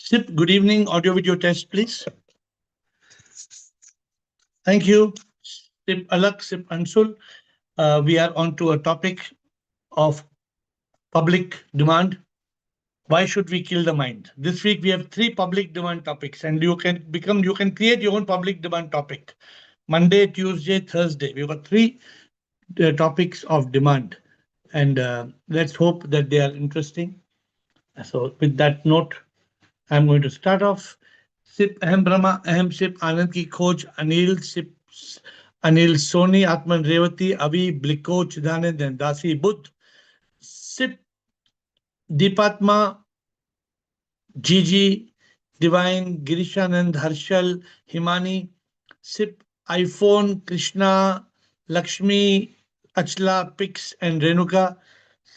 SIP, good evening. Audio video test, please. Thank you. SIP Alak, SIP Ansul. We are on to a topic of public demand. Why should we kill the mind? This week we have three public demand topics, and you can create your own public demand topic. Monday, Tuesday, Thursday. We've got three topics of demand, and let's hope that they are interesting. So, with that note, I'm going to start off. सिप अहम ब्रह्मा अहम SIP आनंद की खोज Anil SIP Anil Soni आत्मन रेवती अभी ब्लिको चिदानंद दासी बुद्ध सिप Deepatma Jiji divine Girishanand Harshal Himani सिप iPhone Krishna Lakshmi Achala पिक्स एंड रेणुका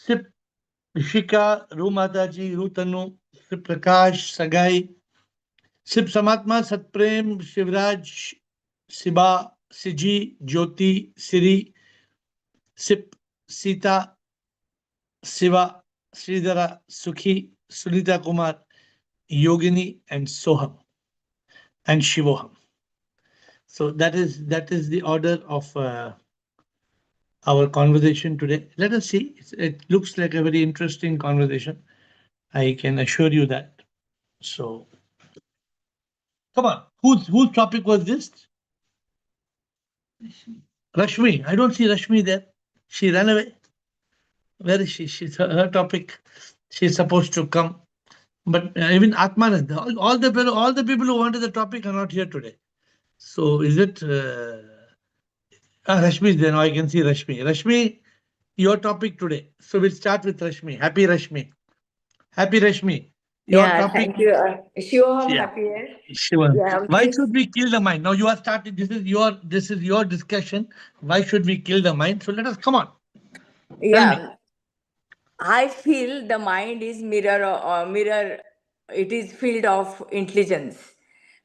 सिप ऋषिका रू माताजी रू तनु सिप प्रकाश सगाई सिप समात्मा सतप्रेम शिवराज सिबा सिजी ज्योति सिरी सिप सीता शिवा श्रीधरा सुखी सुनीता कुमार योगिनी and soham and shivoham. So that is the order of our conversation today. Let us see. It looks like a very interesting conversation. I can assure you that. So come on, whose topic was this? Rashmi. I don't see Rashmi there. She ran away. Where is she? She's her topic. She's supposed to come. But even Atmanand, all the people who wanted the topic are not here today. So is it Rashmi is there now? I can see Rashmi. Rashmi, your topic today. So we'll start with Rashmi. Happy Rashmi. Happy Rashmi. Your topic. Thank you. Sure, I'm Yeah. happy. Sure. Yeah, Why please. should we kill the mind? Now you are starting. This is your discussion. Why should we kill the mind? So let us come on. Tell me. Yeah, I feel the mind is mirror. It is field of intelligence,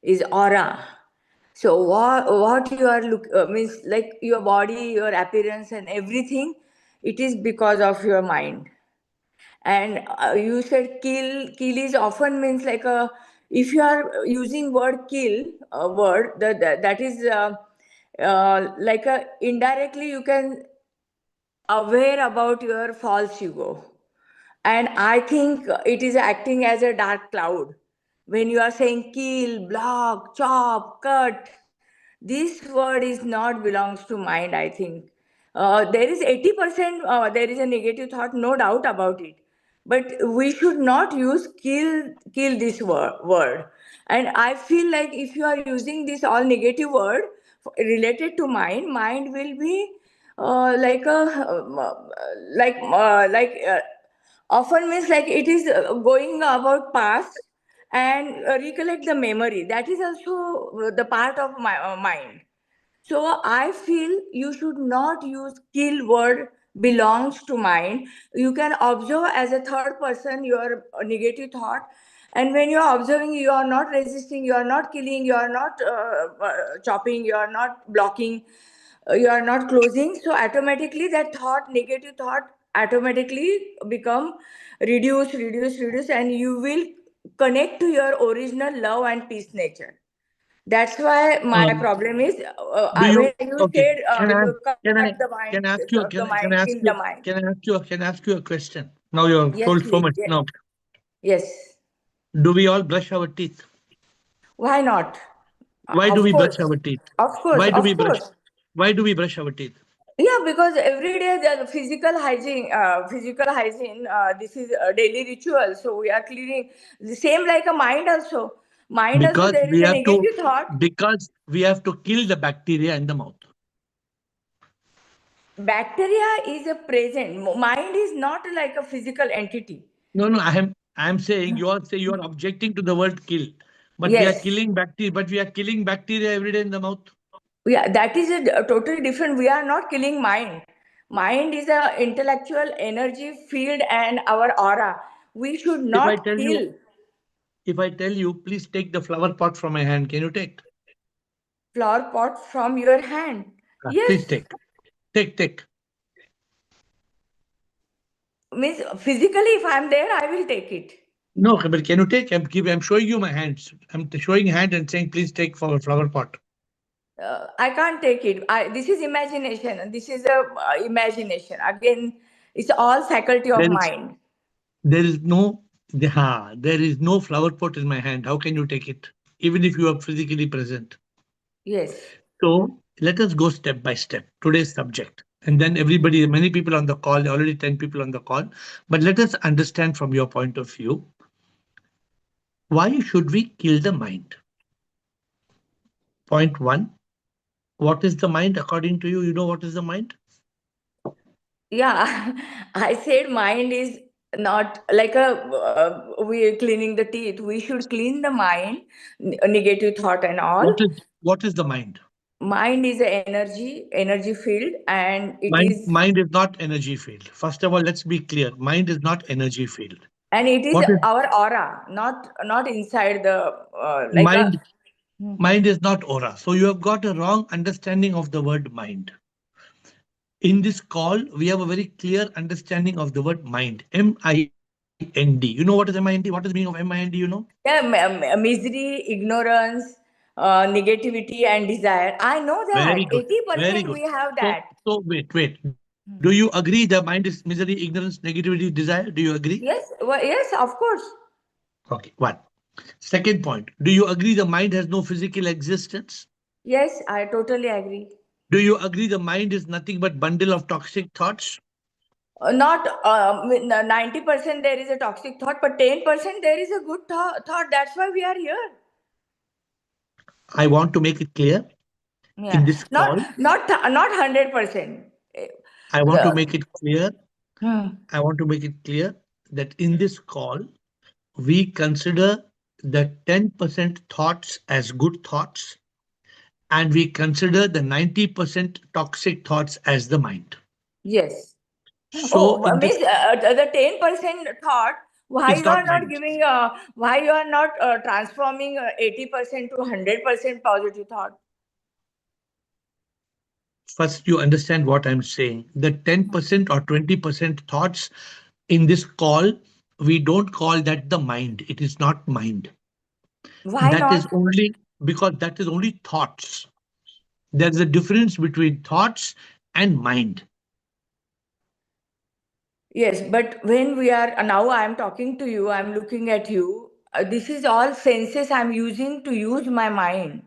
is aura. So what you are means like your body, your appearance, and everything. It is because of your mind. And you said kill is often means like a, if you are using word kill, a word that is like a indirectly you can aware about your false ego. And I think it is acting as a dark cloud when you are saying kill, block, chop, cut. This word is not belongs to mind, I think. There is 80% there is a negative thought, no doubt about it, but we should not use kill this word. And I feel like if you are using this all negative word related to mind will be like a often means like it is going about past and recollect the memory, that is also the part of my mind. So I feel you should not use kill word belongs to mind. You can observe as a third person your negative thought. And when you are observing, you are not resisting, you are not killing, you are not chopping, you are not blocking, you are not closing. So automatically that thought, negative thought, automatically become reduce, and you will connect to your original love and peace nature. That's why my problem is Do you when you okay? said cut Can the I mind, can I ask you the mind, kill the mind. can I ask you a question? Now you have Yes, told so please. much. Now, Yes. do we all brush our teeth? Why not? Why do Of we brush course. our teeth? Of course. Why do we Of brush? course. Why do we brush our teeth? Yeah, because every day the physical hygiene. This is a daily ritual. So we are cleaning the same like a mind also. Mind also Because there is we a have to negative thought. kill the bacteria in the mouth. Bacteria is a present. Mind is not like a physical entity. No, I am saying you are objecting to the word kill, but we are Yes. killing bacteria. But we are killing bacteria every day in the mouth. Yeah, that is a totally different. We are not killing mind. Mind is a intellectual energy field and our aura. We should If I not tell you, kill. please take the flower pot from my hand. Can you take? Flower pot from your hand. Please Yes, take. means physically if I am there I will take it. No, but can you take? I'm showing you my hands. I'm showing hand and saying, please take for a flower pot. I can't take it. This is imagination. This is a imagination. Again, it's all faculty of There is mind. there is no there is no flower pot in my hand. How can you take it? Even if you are physically present. Yes. So let us go step by step. Today's subject. And then everybody, many people on the call, already 10 people on the call. But let us understand from your point of view, why should we kill the mind? Point one, what is the mind according to you? You know what is the mind? Yeah, I said mind is not like a we are cleaning the teeth. We should clean the mind, negative thought and all. What is the mind? Mind is a energy field, and it is Mind is not energy field. First of all, let's be clear. Mind is not energy field. and it is What is our aura, not inside the like a. mind? Mind is not aura. So you have got a wrong understanding of the word mind. In this call, we have a very clear understanding of the word mind. Mind. You know what is mind? What is the meaning of mind? You know? Yeah, misery, ignorance, negativity, and desire. I know Very that good. Very 80% good. we have So, that. so wait. Do you agree the mind is misery, ignorance, negativity, desire? Do you agree? Yes, well, yes, of course. Okay. One. Second point. Do you agree the mind has no physical existence? Yes, I totally agree. Do you agree the mind is nothing but bundle of toxic thoughts? Not 90% there is a toxic thought, but 10% there is a good thought. That's why we are here. I want to make it clear in Yeah, this call. not 100%. I want to The make it clear. hmm, I want to make it clear that in this call, we consider the 10% thoughts as good thoughts, and we consider the 90% toxic thoughts as the mind. yes. So Oh, in this, means the 10% thought. Why it's you not are not mind. giving? Why you are not transforming 80% to 100% positive thought? First, you understand what I'm saying. The 10% or 20% thoughts in this call, we don't call that the mind. It is not mind. Why That is not? only because that is only thoughts. There's a difference between thoughts and mind. Yes, but when we are now, I am talking to you. I am looking at you. This is all senses I am using to use my mind.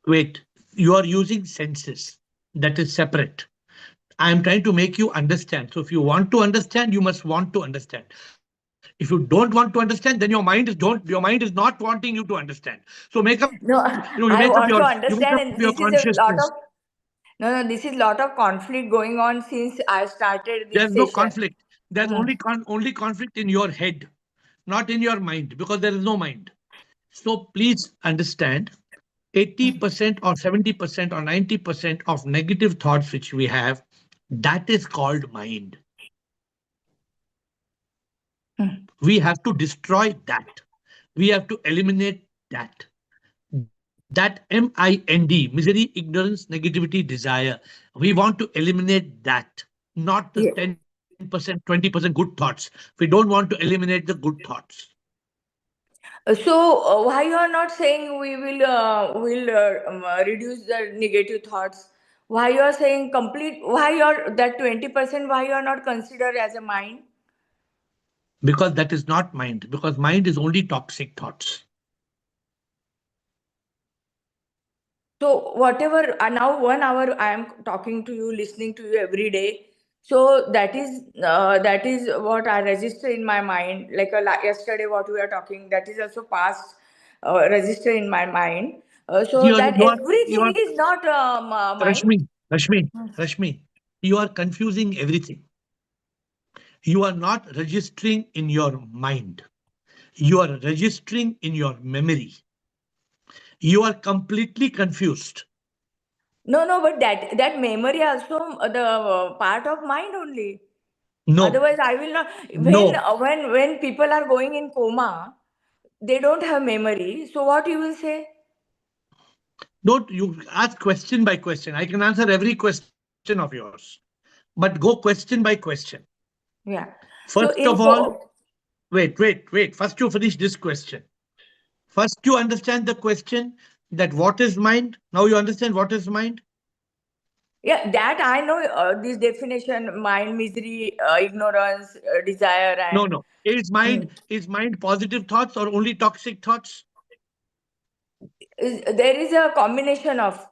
Wait, you are using senses. That is separate. I am trying to make you understand. So if you want to understand, you must want to understand. If you don't want to understand, then your mind is not wanting you to understand. So make up, No, you I make up want your to you make understand, up and your this is a lot consciousness. of no. This is lot of conflict going on since I started There's this no session. conflict. There's Hmm. only conflict in your head, not in your mind, because there is no mind. So please understand 80% or 70% or 90% of negative thoughts which we have, that is called mind. Hmm. We have to destroy that. We have to eliminate that. That mind, misery, ignorance, negativity, desire. We want to eliminate that, not the Yes. 10%, 20% good thoughts. We don't want to eliminate the good thoughts. So why you are not saying we will reduce the negative thoughts? Why you are saying complete? Why you are that 20%? Why you are not considered as a mind? Because that is not mind, because mind is only toxic thoughts. So whatever now 1 hour I am talking to you, listening to you every day. So that is what I register in my mind. Like yesterday, what we are talking, that is also past register in my mind. So You are, that you are, you everything are, is not mind. Rashmi, Rashmi, you are confusing everything. You are not registering in your mind. You are registering in your memory. You are completely confused. No, no, but that memory also the part of mind only. No, Otherwise, I will not. no. When people are going in coma, they don't have memory. So what you will say? Don't you ask question by question. I can answer every question of yours, but go question by question. Yeah. So First of in all, co. Wait. First, you finish this question. First, you understand the question that what is mind. Now you understand what is mind. Yeah, that I know. This definition: mind, misery, ignorance, desire, No, and no. Is mind positive thoughts or only toxic thoughts? there is a combination of.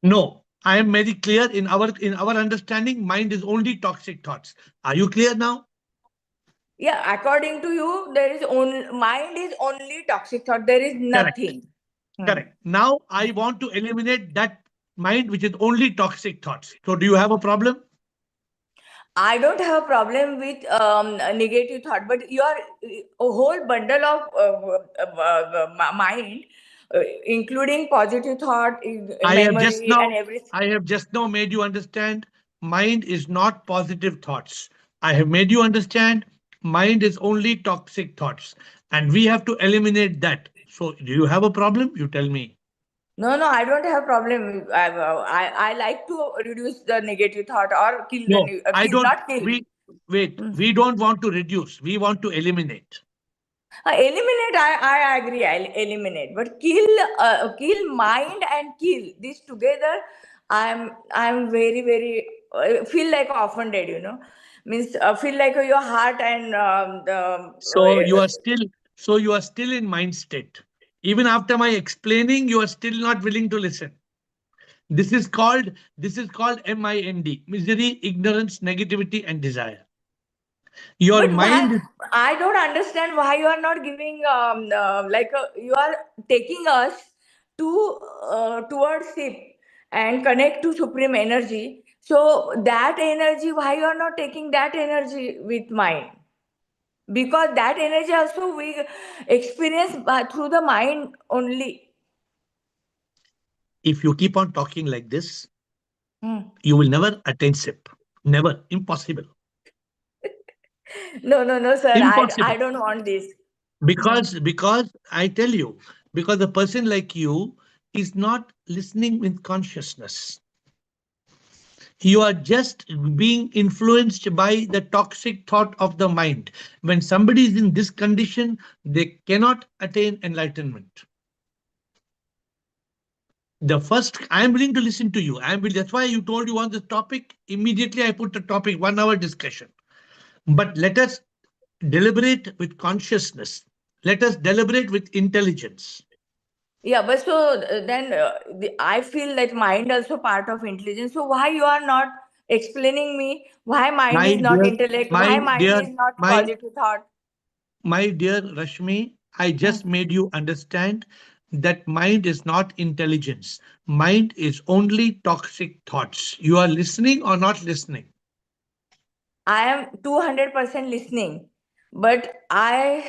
No. I am very clear in our understanding. Mind is only toxic thoughts. Are you clear now? Yeah, according to you, there is only mind is only toxic thought. There is Correct. nothing. Hmm. Correct. Now I want to eliminate that mind which is only toxic thoughts. So do you have a problem? I don't have a problem with a negative thought, but your a whole bundle of mind, including positive thought, I have just memory, and now everything. I have just now made you understand mind is not positive thoughts. I have made you understand mind is only toxic thoughts and we have to eliminate that. So do you have a problem? You tell me. No, no, I don't have problem. I like to reduce the negative thought or kill the No, I kill, don't. not kill. We wait. Hmm. We don't want to reduce. We want to eliminate. Eliminate, I agree, I'll eliminate. But kill mind and kill this together. I'm very, very feel like offended. Means feel like your heart and So you are still. So you are still in mind state. Even after my explaining, you are still not willing to listen. This is called MIND, misery, ignorance, negativity, and desire. Your but why? mind is I don't understand why you are not giving you are taking us to towards it and connect to supreme energy. So that energy, why you are not taking that energy with mind? Because that energy also we experience through the mind only. if you keep on talking like this, Hmm. you will never attain SIP. Never. Impossible. No, no, no, sir. I Impossible. don't want this. Hmm. Because I tell you, because a person like you is not listening with consciousness. You are just being influenced by the toxic thought of the mind. When somebody is in this condition, they cannot attain enlightenment. The first, I am willing to listen to you. That's why you told you on this topic. Immediately, I put the topic 1 hour discussion. But let us deliberate with consciousness. Let us deliberate with intelligence. Yeah, but so then I feel that mind also part of intelligence. So why you are not explaining me why mind My is not dear, intellect, my why mind dear, is not my positive thought? my dear Rashmi, I Hmm. just made you understand that mind is not intelligence. Mind is only toxic thoughts. You are listening or not listening? I am 200% listening, but I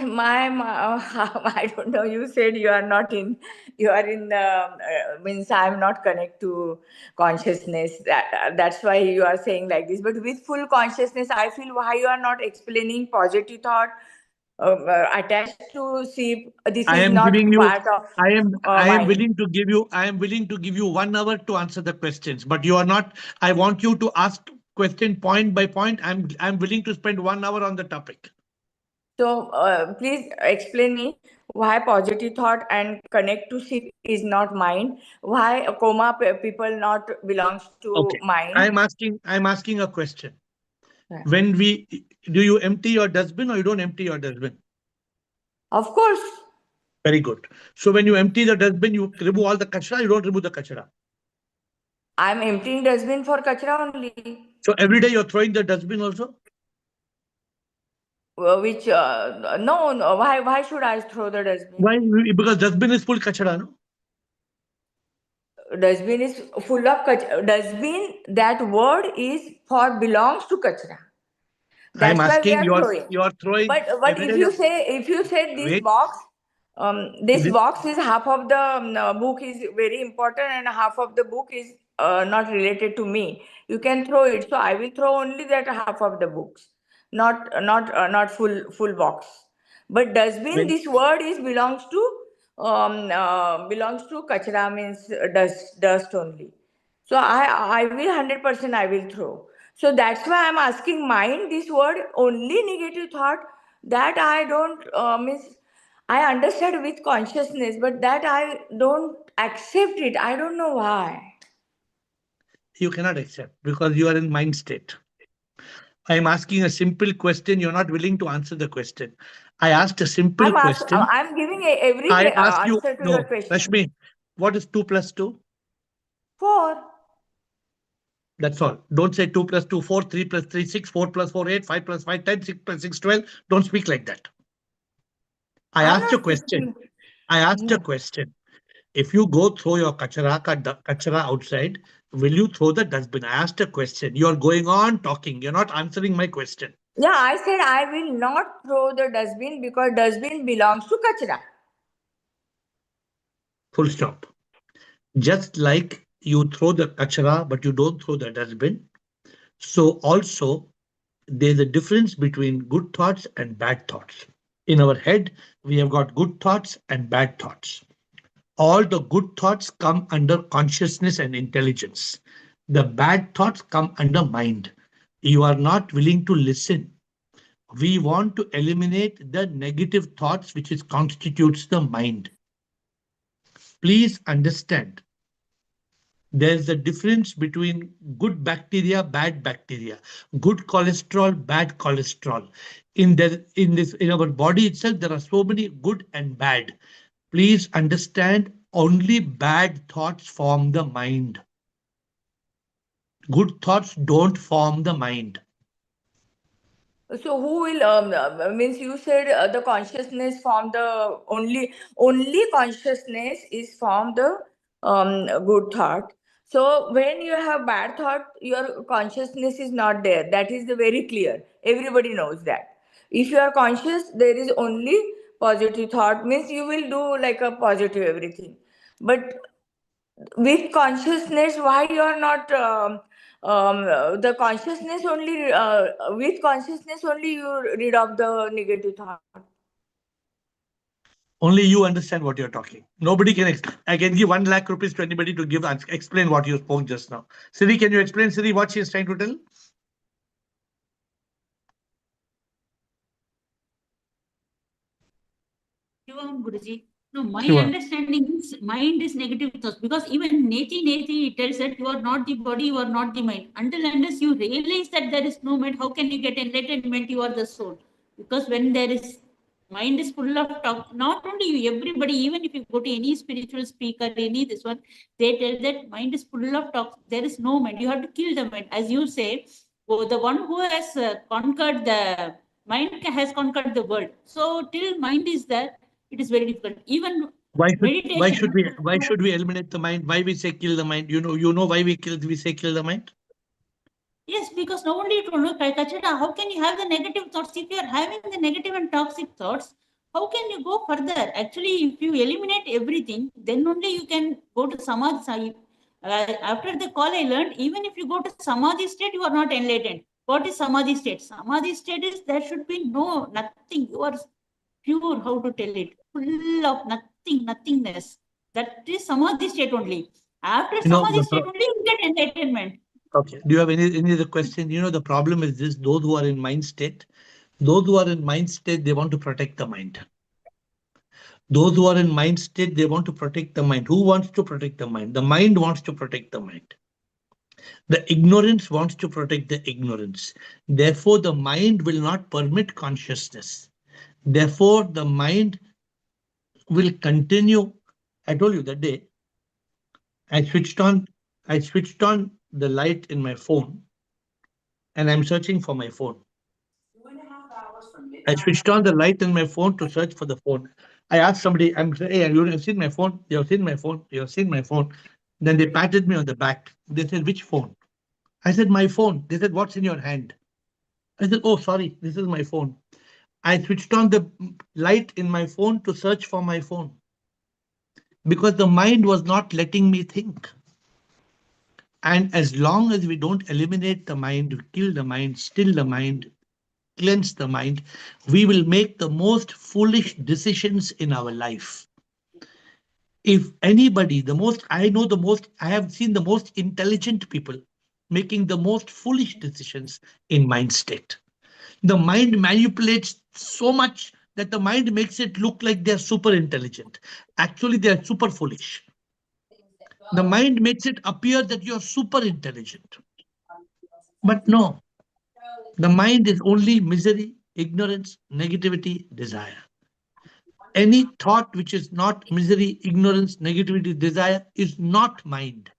don't know. You said you are not in. You are in the means I am not connect to consciousness. That's why you are saying like this. But with full consciousness, I feel why you are not explaining positive thought attached to sleep. This I is am not giving you, part of I am mind. willing to give you, I am willing to give you 1 hour to answer the questions, but you are not, I want you to ask question point by point. I'm willing to spend 1 hour on the topic. So please explain me why positive thought and connect to ship is not mind. Why coma people not belongs to Okay. mind. I'm asking a question. Yeah. When we, do you empty your dustbin or you don't empty your dustbin? Of course, Very good. So when you empty the dustbin, you remove all the kachra, you don't remove the kachra. I'm emptying dustbin for kachra only. So every day you're throwing the dustbin also? Which no, no. Why should I throw the dustbin? Why? Because dustbin is full kachra, no? Dustbin is full of kachra. Dustbin. That word is for belongs to kachra. I'm That's why we asking, are throwing. you're throwing But every day you're, if you say wait, this this, box is half of the book is very important and half of the book is not related to me, you can throw it. So I will throw only that half of the books, not full box. But dustbin, when, this word is belongs to kachra, means dust only. So I will 100% I will throw. So that's why I'm asking mind this word only negative thought. that I don't means I understand with consciousness, but that I don't accept it. I don't know why. You cannot accept because you are in mind state. I am asking a simple question. You're not willing to answer the question. I asked a simple question. I'm giving every I asked you, answer to your no, question. Rashmi, what is 2 plus 2? Four. That's all. Don't say 2 plus 2, 4, 3 plus 3, 6, 4 plus 4, 8, 5 plus 5, 10, 6 plus 6, 12. Don't speak like that. I I'm asked a not question. speaking. I asked a No. question. If you go throw your kachara outside, will you throw the dustbin? I asked a question. You're going on talking. You're not answering my question. Yeah, I said I will not throw the dustbin because dustbin belongs to kachra. Full stop. Just like you throw the kachara, but you don't throw the dustbin. So also, there's a difference between good thoughts and bad thoughts. In our head, we have got good thoughts and bad thoughts. All the good thoughts come under consciousness and intelligence. The bad thoughts come under mind. You are not willing to listen. We want to eliminate the negative thoughts which is constitutes the mind. Please understand, there's a difference between good bacteria, bad bacteria, good cholesterol, bad cholesterol. In our body itself, there are so many good and bad. Please understand, only bad thoughts form the mind. Good thoughts don't form the mind. So who will means you said the consciousness from the only consciousness is from the good thought. So when you have bad thought, your consciousness is not there. That is the very clear. Everybody knows that. If you are conscious, there is only positive thought. Means you will do like a positive everything. But with consciousness, why you are not the consciousness only with consciousness only you rid of the negative thought. Only you understand what you're talking. Nobody can. I can give 1 lakh rupees to anybody to give explain what you spoke just now. Siri, can you explain Siri what she is trying to tell? Shivam Guruji. No, my Shiva. understanding is mind is negative thoughts because even Neti tells that you are not the body, you are not the mind. Until unless you realize that there is no mind, how can you get enlightenment? You are the soul. Because when there is mind is full of talk, not only you, everybody, even if you go to any spiritual speaker, any this one, they tell that mind is full of talk. There is no mind. You have to kill the mind. As you say, oh, the one who has conquered the mind has conquered the world. So till mind is there, it is very difficult. Even meditation. Why should we eliminate the mind? Why we say kill the mind? You know why we say kill the mind? Yes, because not only to look like Kachara, how can you have the negative thoughts? If you are having the negative and toxic thoughts, how can you go further? Actually, if you eliminate everything, then only you can go to Samadhi. After the call, I learned even if you go to Samadhi state, you are not enlightened. What is Samadhi state? Samadhi state is there should be nothing. You are pure, how to tell it, full of nothingness. That is Samadhi state only. After You know Samadhi state only, you get enlightenment. Okay. Do you have any other question? The problem is this: those who are in mind state, they want to protect the mind. Those who are in mind state, they want to protect the mind. Who wants to protect the mind? The mind wants to protect the mind. The ignorance wants to protect the ignorance. Therefore, the mind will not permit consciousness. Therefore, the mind will continue. I told you that day, I switched on, I switched on the light in my phone and I'm searching for my phone. I switched on the light in my phone to search for the phone. I asked somebody, I'm saying, hey, you have seen my phone? You have seen my phone? You have seen my phone? Then they patted me on the back. They said, which phone? I said, my phone. They said, what's in your hand? I said, oh, sorry, this is my phone. I switched on the light in my phone to search for my phone because the mind was not letting me think. And as long as we don't eliminate the mind, kill the mind, still the mind, cleanse the mind, we will make the most foolish decisions in our life. If anybody, I have seen the most intelligent people making the most foolish decisions in mind state. The mind manipulates so much that the mind makes it look like they're super intelligent. Actually, they're super foolish. The mind makes it appear that you're super intelligent. But no, the mind is only misery, ignorance, negativity, desire. Any thought which is not misery, ignorance, negativity, desire is not mind.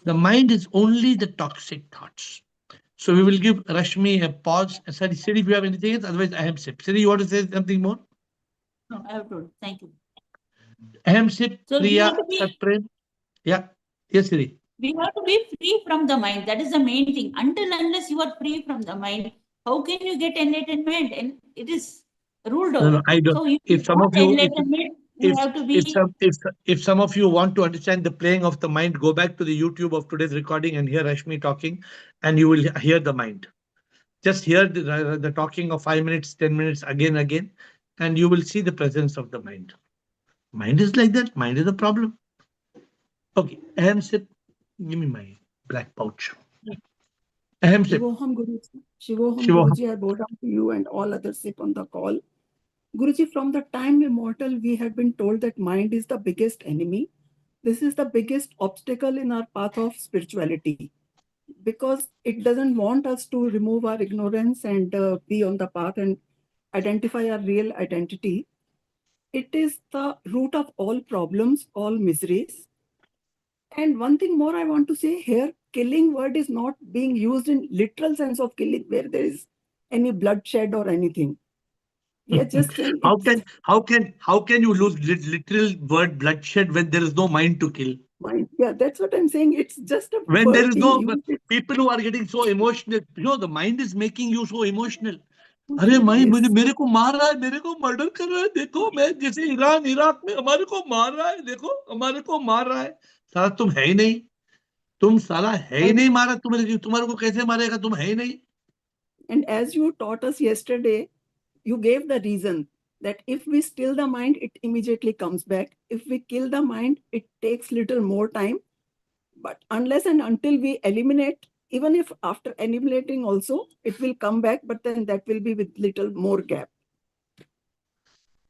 The mind is only the toxic thoughts. So we will give Rashmi a pause. Sorry, Siri, if you have anything else, otherwise I am Sip. Siri, you want to say something more? No, I have told. Thank you. Ahem Sip, So we have Priya, to be Satprem. Yeah. Yes, Siri. we have to be free from the mind. That is the main thing. Until unless you are free from the mind, how can you get enlightenment? And it is ruled No, no, out. I don't. So if you If some of want you, enlightenment, you if have to if be. some if some of you want to understand the playing of the mind, go back to the YouTube of today's recording and hear Rashmi talking, and you will hear the mind. Just hear the talking of 5 minutes, 10 minutes again, and you will see the presence of the mind. Mind is like that. Mind is a problem. Okay, Ahem Sip, give me my black pouch. Ahem Sip, Shivoham Guruji, Shivoham Shivoham. Guruji, I bow down to you and all others sit on the call. Guruji, from the time immortal, we have been told that mind is the biggest enemy. This is the biggest obstacle in our path of spirituality because it doesn't want us to remove our ignorance and be on the path and identify our real identity. It is the root of all problems, all miseries. And one thing more I want to say here, killing word is not being used in literal sense of killing where there is any bloodshed or anything. We are just saying How it's can you lose literal word bloodshed when there is no mind to kill? mind. Yeah, that's what I'm saying. It's just a When there word is being no used. people who are getting so emotional, the mind is making you so emotional. अरे माई मुझे Yes. मेरे को मार रहा है, मेरे को murder कर रहा है, देखो मैं जैसे ईरान इराक में हमारे को मार रहा है, देखो हमारे को मार रहा है. साला तुम है ही नहीं, तुम साला है ही And, नहीं, मारा तुम्हारे को कैसे मारेगा, तुम है ही नहीं. and as you taught us yesterday, you gave the reason that if we still the mind, it immediately comes back. If we kill the mind, it takes little more time. But unless and until we eliminate, even if after eliminating also, it will come back, but then that will be with little more gap.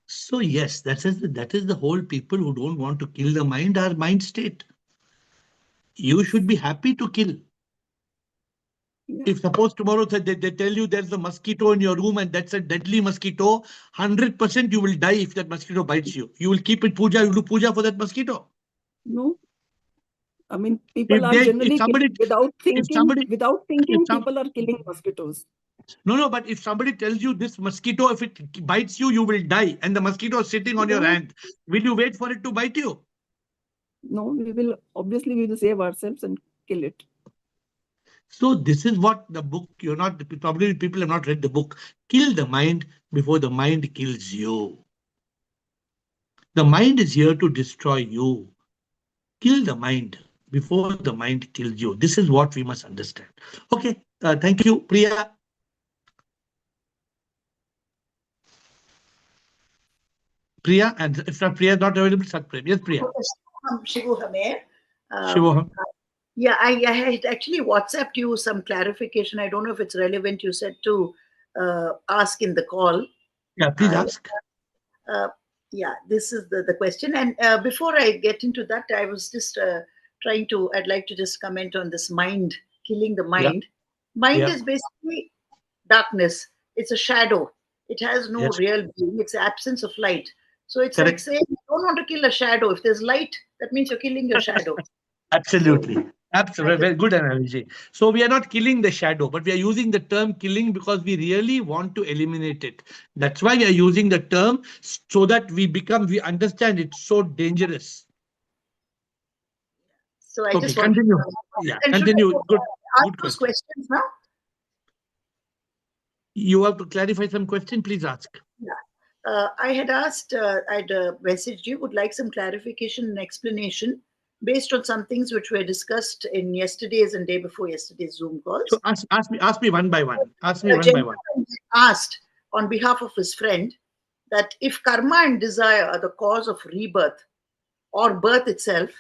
So yes, that is the whole people who don't want to kill the mind, our mind state. You should be happy to kill. Yeah. If suppose tomorrow they tell you there's a mosquito in your room and that's a deadly mosquito, 100% you will die if that mosquito bites you. You will keep it puja, you will do puja for that mosquito. No, I mean, people are If generally somebody, killing without if thinking. somebody, Without if thinking, some, people are killing mosquitoes. no, but if somebody tells you this mosquito, if it bites you, you will die, and the mosquito is sitting on your No, hand, will you wait for it to bite you? no, we will save ourselves and kill it. So this is what the book, probably people have not read the book. Kill the mind before the mind kills you. The mind is here to destroy you. Kill the mind before the mind kills you. This is what we must understand. Okay, thank you, Priya. Priya, and if not Priya is not available, Satprem. Yes, Priya. Shivoham. Shivoham. Yeah, I had actually WhatsApped you some clarification. I don't know if it's relevant. You said to ask in the call. Yeah, please ask. Yeah, this is the question. And before I get into that, I was just I'd like to just comment on this mind, killing the mind. Mind is basically darkness. It's a shadow. It has no real being. It's the absence of light. So it's like saying you don't want to kill a shadow. If there's light, that means you're killing your shadow. Absolutely. So, Absolutely. Very good analogy. So we are not killing the shadow, but we are using the term killing because we really want to eliminate it. That's why we are using the term so that we understand it's so dangerous. So I Okay, just want continue. to Yeah, and continue. should I Good ask those question. questions now? You have to clarify some question, please ask. Yeah. I had asked, I'd messaged you, would like some clarification and explanation based on some things which were discussed in yesterday's and day before yesterday's Zoom calls. So ask me one by one. Ask me A one by one. gentleman asked on behalf of his friend that if karma and desire are the cause of rebirth or birth itself,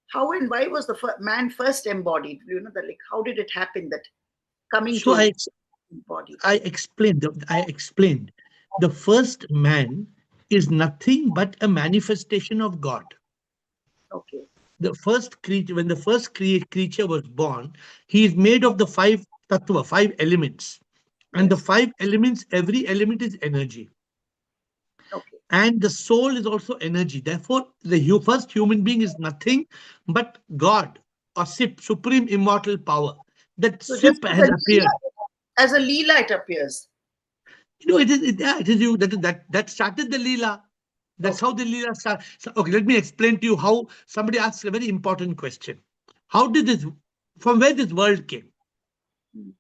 how and why was the man first embodied? You know, that like how did it happen that coming So to? body. I explained. The first man is nothing but a manifestation of God. Okay. The first creature, when the first creature was born, he is made of the five tattva, five elements. And the Yes. five elements, every element is energy. Okay. And the soul is also energy. Therefore, the first human being is nothing but God or SIP, Supreme Immortal Power. That So just SIP has appeared. as a leela it appears. It is you that started the Leela. That's Okay. how the Leela started. So, okay, let me explain to you how somebody asks a very important question. How did this, from where this world came? Hmm.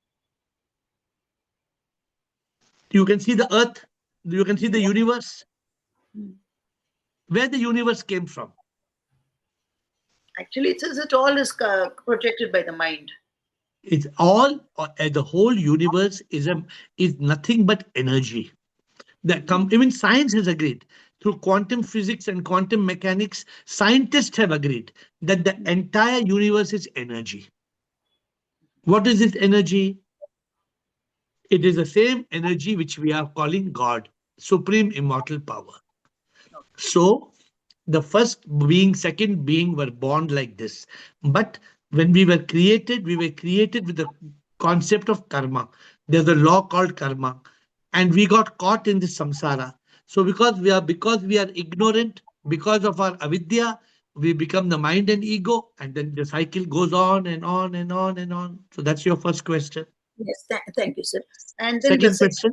You can see the earth, you can see the universe. Hmm. Where the universe came from? Actually, it says it all is projected by the mind. It's all, the whole universe is nothing but energy. Even science has agreed. Through quantum physics and quantum mechanics, scientists have agreed that the entire universe is energy. What is this energy? It is the same energy which we are calling God, Supreme Immortal Power. So, the first being, second being were born like this. But when we were created with the concept of karma. There's a law called karma. And we got caught in this samsara. So because we are ignorant, because of our avidya, we become the mind and ego, and then the cycle goes on and on and on and on. So that's your first question. Yes, thank you, sir. And then Second question.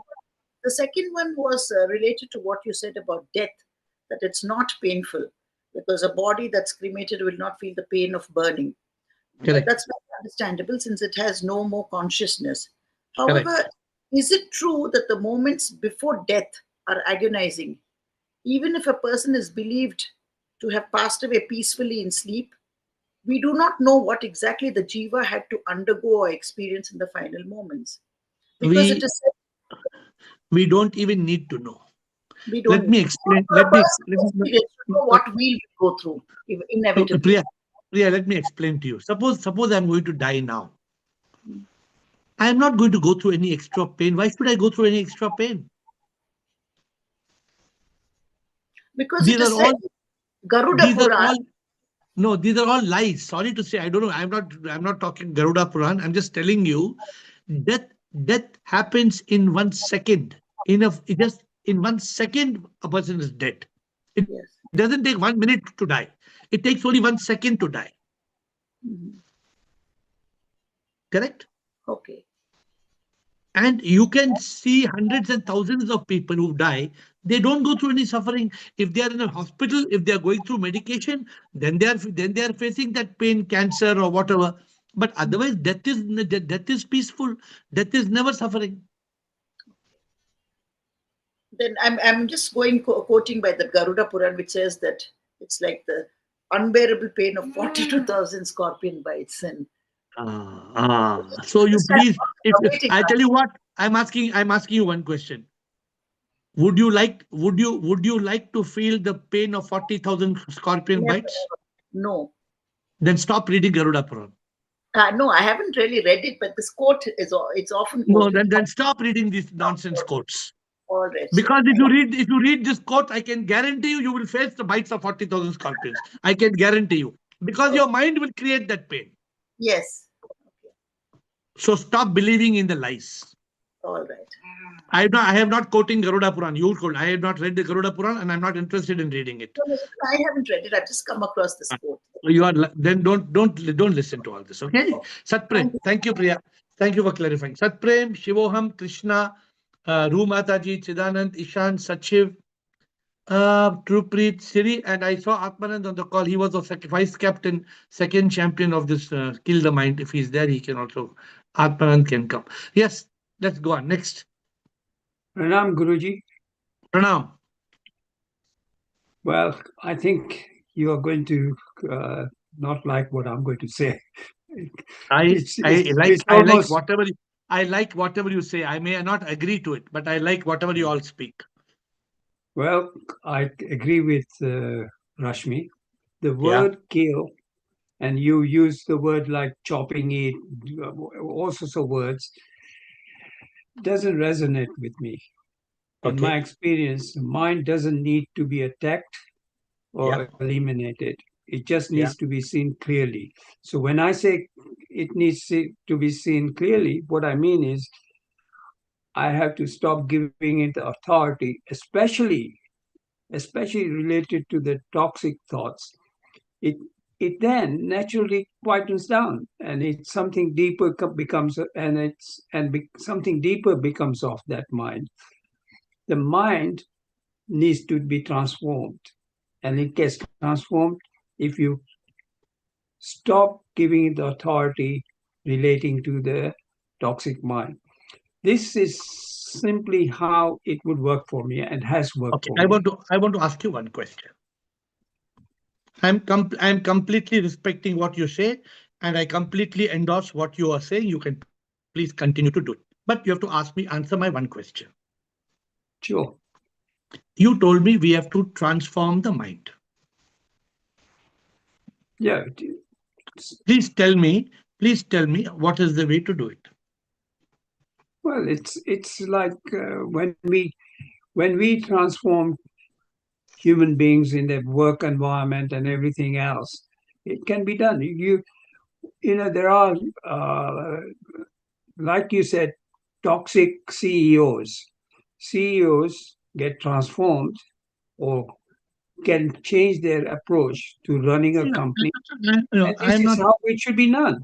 the second one was related to what you said about death, that it's not painful because a body that's cremated will not feel the pain of burning. Correct. That's not understandable since it has no more consciousness. However, Correct. is it true that the moments before death are agonizing? Even if a person is believed to have passed away peacefully in sleep, we do not know what exactly the jiva had to undergo or experience in the final moments. Because it We is said we don't even need to know. we Let don't. me explain. For a person's experience to know what we'll go through inevitably. Priya, let me explain to you. Suppose I'm going to die now. I am not going to go through any extra pain. Why should I go through any extra pain? Because it These is are said all Garuda these are Puran. all no, these are all lies. Sorry to say, I don't know. I'm not talking Garuda Puran. I'm just telling you, death death happens in 1 second. Just in 1 second, a person is dead. It Yes. doesn't take 1 minute to die. It takes only 1 second to die. Mhm. Correct? Okay. And you can see hundreds and thousands of people who die. They don't go through any suffering. If they are in a hospital, if they are going through medication, then they are facing that pain, cancer or whatever. But otherwise, death is peaceful. Death is never suffering. Then I'm just going quoting by the Garuda Puran, which says that it's like the unbearable pain of 42,000 scorpion bites. And So you understand please, if what awaiting I us. tell you what, I'm asking you one question. Would you like to feel the pain of 40,000 scorpion Never, bites? no. Then stop reading Garuda Puran. No, I haven't really read it, but this quote it's often No, quoted. then stop reading these nonsense quotes. All right, sir. Because if you read this quote, I can guarantee you will face the bites of 40,000 scorpions. I can guarantee you. Because your mind will create that pain. Yes. So stop believing in the lies. All right. I have not quoting Garuda Puran. You quote. I have not read the Garuda Puran and I'm not interested in reading it. No, I haven't read it. I've just come across this quote. Then don't listen to all this. Okay. Satprem. Thank you, Priya. Thank you for clarifying. Satprem, Shivoham, Krishna, Ru Mataji, Chidanand, Ishan, Sachiv, Trupreet, Siri, and I saw Atmanand on the call. He was the vice captain, second champion of this Kill the Mind. If he's there, he can also, Atmanand can come. Yes, let's go on. Next. Pranam, Guruji. Pranam. Well, I think you are going to not like what I'm going to say. It's almost I like whatever you say. I may not agree to it, but I like whatever you all speak. well. I agree with Rashmi. The word kill, and you use the word like chopping it, all sorts of words. doesn't resonate with me. In my Okay. experience, the mind doesn't need to be attacked Yeah. or eliminated. It just Yeah. needs to be seen clearly. So when I say it needs to be seen clearly, what I mean is I have to stop giving it authority, especially related to the toxic thoughts. It then naturally quietens down, and it's something deeper becomes, and something deeper becomes of that mind. The mind needs to be transformed, and it gets transformed if you stop giving it the authority relating to the toxic mind. This is simply how it would work for me and has worked Okay. for me. I want to ask you one question. I'm completely respecting what you say, and I completely endorse what you are saying. You can please continue to do it. But you have to answer my one question. Sure. You told me we have to transform the mind. Yeah. Please tell me, please tell me what is the way to do it. Well, it's like when we transform human beings in their work environment and everything else, it can be done. There are uh, like you said, toxic CEOs. CEOs get transformed or can change their approach to running a No, company, no, and this I'm is not. how it should be done.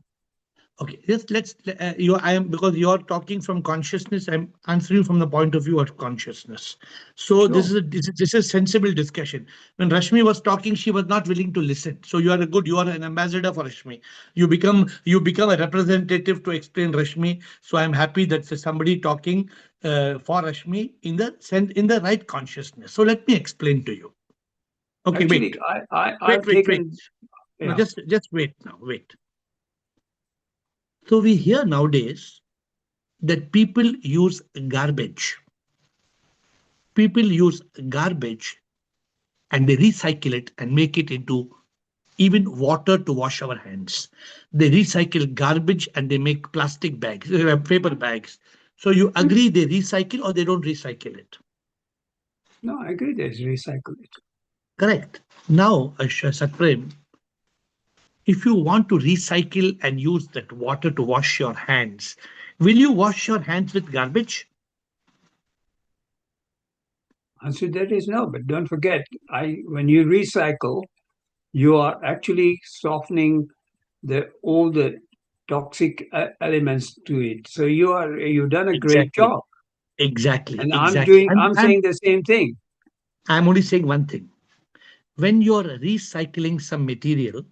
Okay, let's you. I am because you are talking from consciousness. I'm answering from the point of view of consciousness. So Sure. this is sensible discussion. When Rashmi was talking, she was not willing to listen. So you are a good. You are an ambassador for Rashmi. You become a representative to explain Rashmi. So I'm happy that there's somebody talking for Rashmi in the right consciousness. So let me explain to you. Okay, Actually, wait, I've wait. taken, No, yeah. just wait now. Wait. So we hear nowadays that garbage. People use garbage and they recycle it and make it into even water to wash our hands. They recycle garbage and they make plastic bags, paper bags. So you agree they recycle or they don't recycle it? No, I agree. There's recycle it. Correct. Now, Satprem, if you want to recycle and use that water to wash your hands, will you wash your hands with garbage? Answer that is no. But don't forget, when you recycle, you are actually softening all the toxic elements to it. So you've done a great Exactly. job. Exactly, And exactly. I'm saying the same thing. I'm only saying one thing. When you're recycling some material,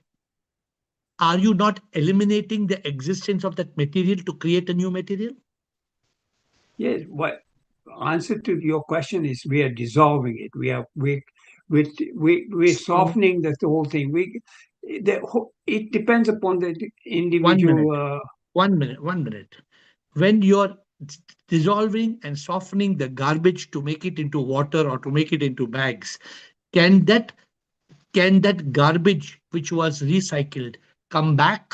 are you not eliminating the existence of that material to create a new material? Yes, what answer to your question is we are dissolving it. We're So softening the whole thing. It depends upon the one minute, individual. 1 minute, 1 minute. When you're dissolving and softening the garbage to make it into water or to make it into bags, can that can that garbage which was recycled come back?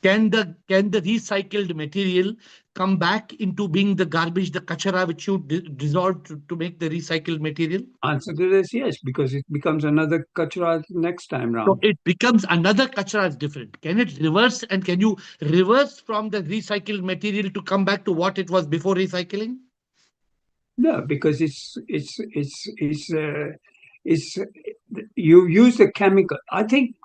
Can the recycled material come back into being the garbage, the kachara which you dissolved to make the recycled material? Answer to this, yes, because it becomes another kachra next time So round. it becomes another kachara is different. Can it reverse and can you reverse from the recycled material to come back to what it was before recycling? No, because it's you use the chemical. I think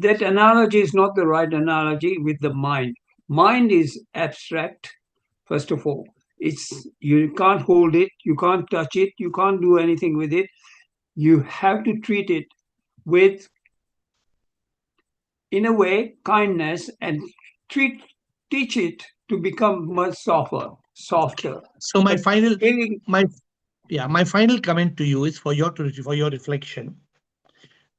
that analogy is not the right analogy with the mind. Mind is abstract, first of all. You can't hold it, you can't touch it, you can't do anything with it. You have to treat it with, in a way, kindness and treat teach it to become much Okay. softer. So But killing my final comment to you is for your reflection.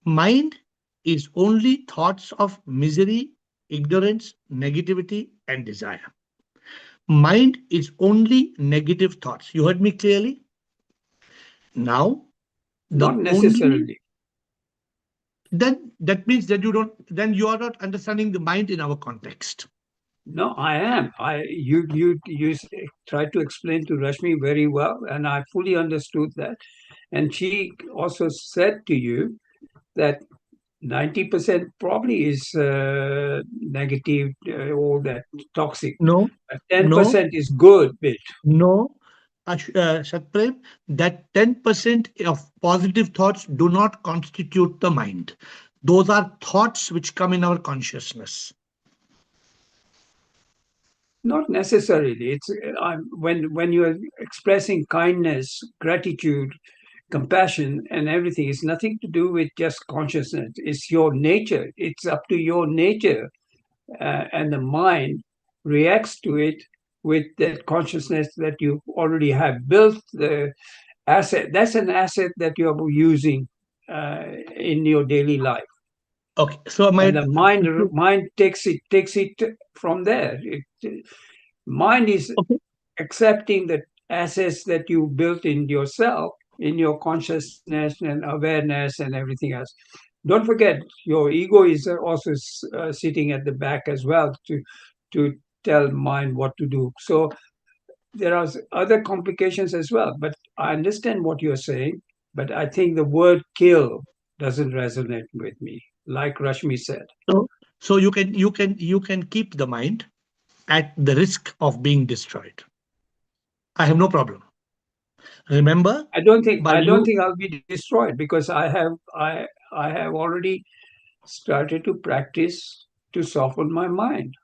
Mind is only thoughts of misery, ignorance, negativity, and desire. Mind is only negative thoughts. You heard me clearly? Now, the not only necessarily. then that means that you don't then you are not understanding the mind in our context. No, I am. You tried to explain to Rashmi very well, and I fully understood that. And she also said to you that 90% probably is negative, all that toxic. No, But no, 10% is good bit. no. Satprem, that 10% of positive thoughts do not constitute the mind. Those are thoughts which come in our consciousness. Not necessarily. It's when you are expressing kindness, gratitude, compassion, and everything. It's nothing to do with just consciousness. It's your nature. It's up to your nature, and the mind reacts to it with that consciousness that you already have built. The asset, that's an asset that you're using in your daily life, Okay, so and the mind takes it from there. Mind is okay, accepting the assets that you built in yourself, in your consciousness and awareness and everything else. Don't forget, your ego is also sitting at the back as well to tell mind what to do. So there are other complications as well. But I understand what you're saying. But I think the word kill doesn't resonate with me, like Rashmi said. so so you can keep the mind at the risk of being destroyed. I have no problem. Remember, by I don't you. think I'll be destroyed because I have already started to practice to soften my mind.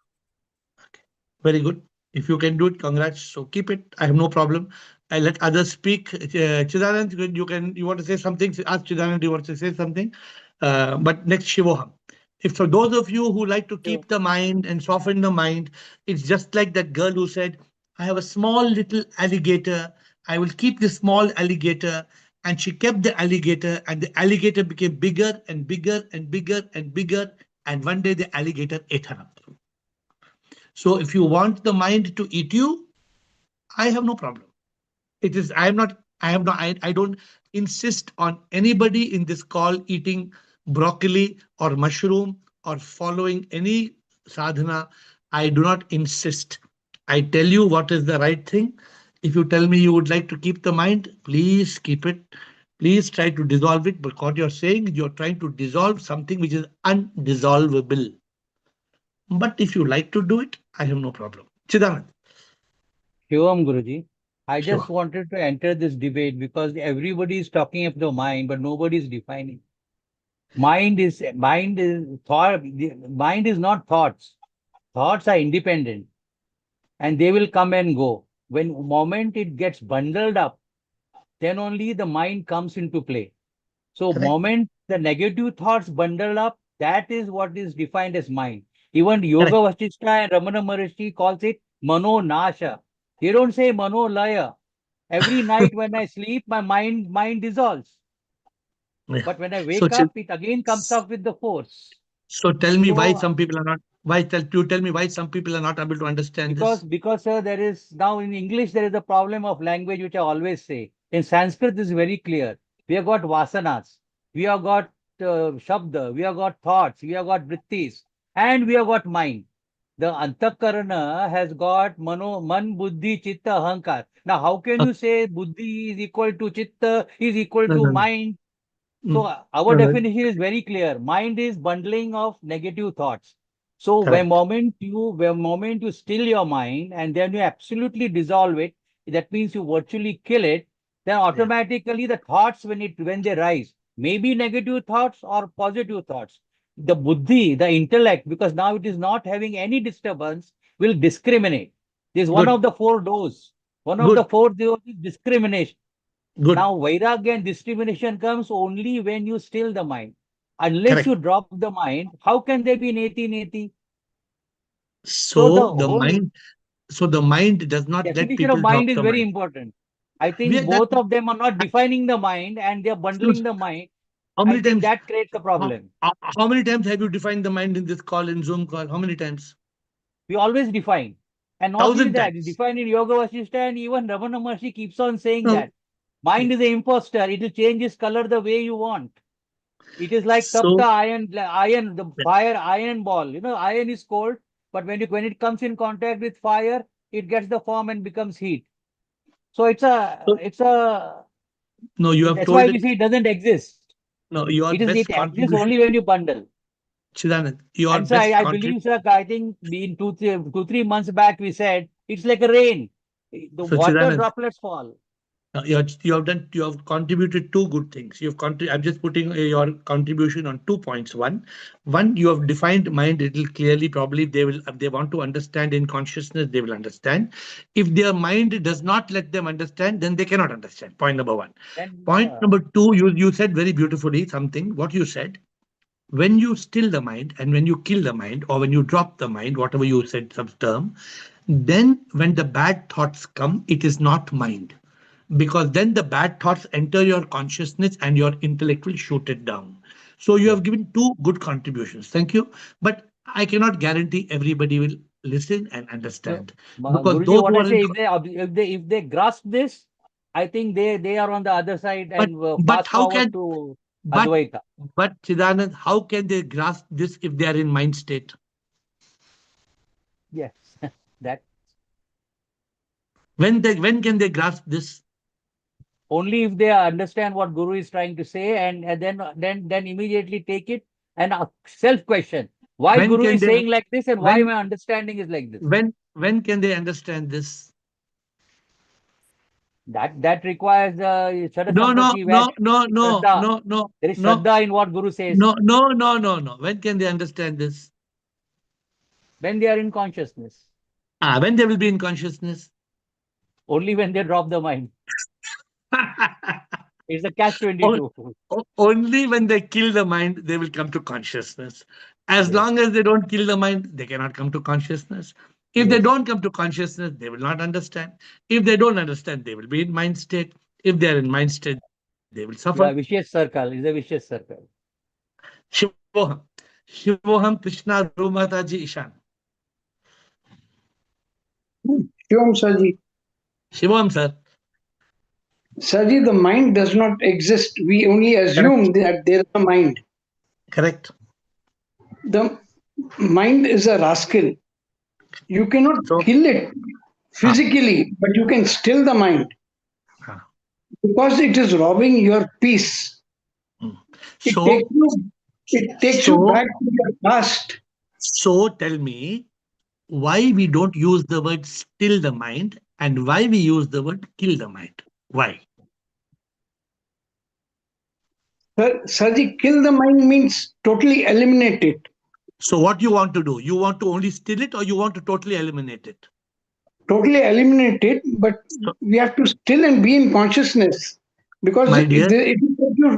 Very good. If you can do it, congrats. So keep it. I have no problem. I let others speak. Chidanand, you want to say something? Ask Chidanand, do you want to say something? But next, Shivoham. If for those of you who like to keep the mind and soften the mind, it's just like that girl who said, I have a small little alligator. I will keep the small alligator. And she kept the alligator, and the alligator became bigger and bigger and bigger and bigger. And one day the alligator ate her up. So if you want the mind to eat you, I have no problem. It is, I am not, I have not, I don't insist on anybody in this call eating broccoli or mushroom or following any sadhana. I do not insist. I tell you what is the right thing. If you tell me you would like to keep the mind, please keep it. Please try to dissolve it. But what you're saying, you're trying to dissolve something which is undissolvable. But if you like to do it, I have no problem. Chidanand. Shivam Guruji, I just Sure. wanted to enter this debate because everybody is talking of the mind, but nobody is defining. Mind is thought. Mind is not thoughts. Thoughts are independent, and they will come and go. When moment it gets bundled up, then only the mind comes into play. So Correct. moment the negative thoughts bundle up, that is what is defined as mind. Even Yoga Correct. Vasishtha and Ramana Maharishi calls it Mano Nasha. They don't say Mano Laya. Every night when I sleep, my mind dissolves. Yeah. But when I So, wake up, it again comes up with the force. so tell me why So some people are not. Why tell me why some people are not able to understand this? because sir, there is now in English there is a problem of language which I always say. In Sanskrit, this is very clear. We have got vasanas, we have got shabda, we have got thoughts, we have got vrittis, and we have got mind. The antakarana has got man, buddhi, chitta, ahankar. Now, how can Uh, you say buddhi is equal to chitta is equal no, to no, no. mind? So Mm, our no, no. definition is very clear. Mind is bundling of negative thoughts. So Correct. when moment you still your mind and then you absolutely dissolve it, that means you virtually kill it, then Yeah. automatically the thoughts when they rise, maybe negative thoughts or positive thoughts. The buddhi, the intellect, because now it is not having any disturbance, will discriminate. This is one Good. of the four doors. One of the Good. four doors is discrimination. Good. Now, vairagya and discrimination comes only when you still the mind. Unless you Correct. drop the mind, how can there be neti neti? So the So the whole mind. So the mind does not let definition of people drop mind is the very mind. important. I We think are that. both of them are not defining the mind and they are bundling the mind. How I many think times? that creates a How, problem. how many times have you defined the mind in this call, in Zoom call? How many times? We always define. And not only Thousand that, we times. define in Yoga Vasishtha and even Ramana Maharshi keeps on saying No. that. Mind Yeah. is an imposter. It will change its color the way you want. It is like tapta So iron, the yeah. fire iron ball. You know, iron is cold, but when it comes in contact with fire, it gets the form and becomes heat. So it's a No, you have that's why told we it. say it doesn't exist. No, your It best exists contribution, only when you bundle. Chidanand, your And so best I contribution. believe, sir, I think in 3 months back we said it's like a rain. The So water Chidanand, droplets fall. you have contributed two good things. I'm just putting your contribution on 2 points. One, you have defined mind a little clearly. Probably they will, if they want to understand in consciousness, they will understand. If their mind does not let them understand, then they cannot understand. Point number one. Then Point number two, you said very beautifully something. What you said, when you still the mind and when you kill the mind, or when you drop the mind, whatever you said, some term, then when the bad thoughts come, it is not mind, because then the bad thoughts enter your consciousness and your intellect will shoot it down. So you yeah. have given two good contributions. Thank you. But I cannot guarantee everybody will listen and No, understand, because Guruji, those what who I are in, say, if they grasp this, I think they are on the other side but and but fast how forward can to but Advaita. but Chidanand, how can they grasp this if they are in mind state? Yes, that When can they grasp this? only if they understand what Guru is trying to say, and then immediately take it and self question why When Guru can is they saying like this and why when my understanding is like this. when can they understand this? That requires Shara No, no, Sampati, where no, no, no, Shraddha. no, no, There is no, Shraddha in what Guru says no, no, no, no, no. When can they understand this? when they are in consciousness, When they will be in consciousness. only when they drop the mind. It's a catch O- 22. Only when they kill the mind, they will come to consciousness. As Yes, long as they don't kill the mind, they cannot come to consciousness. If they yes. don't come to consciousness, they will not understand. If they don't understand, they will be in mind state. If they are in mind state, they will suffer. Yeah, vicious circle is a vicious circle. Shivoham. Shivoham Krishna Rumataji Ishan. Shivam Saji. Shivoham, sir. Saji, the mind does not exist. We only Correct. assume that there is a mind. Correct. The mind is a rascal. You cannot So, kill it ah, physically, but you can still the mind ah, because it is robbing your peace. mm. It So, takes you, it takes you so, back to your past. so tell me why we don't use the word still the mind and why we use the word kill the mind. Why? Saji, kill the mind means totally eliminate it. So, what you want to do? You want to only still it or you want to totally eliminate it? Totally eliminate it, but So, we have to still and be in consciousness because my dear, it is you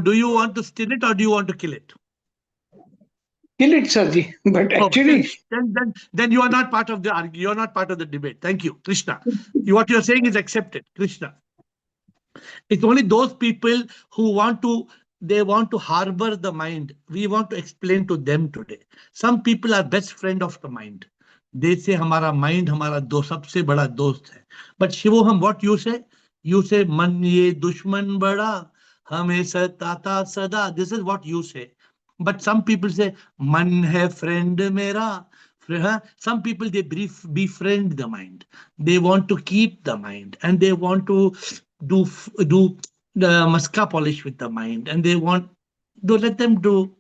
do you want to still it or do you want to kill it? kill it, Saji. But Oh, actually, then you are not part of the you are not part of the debate. Thank you, Krishna. What you are saying is accepted, Krishna. It's only those people who they want to harbor the mind. We want to explain to them today. Some people are best friend of the mind. They say हमारा mind हमारा दो सबसे बड़ा दोस्त है. But Shivoham, what you say मन ये दुश्मन बड़ा हमें सताता सदा. This is what you say. But some people say मन है friend मेरा. Some people they befriend the mind. They want to keep the mind and they want to do the maska polish with the mind, and they want to let them do,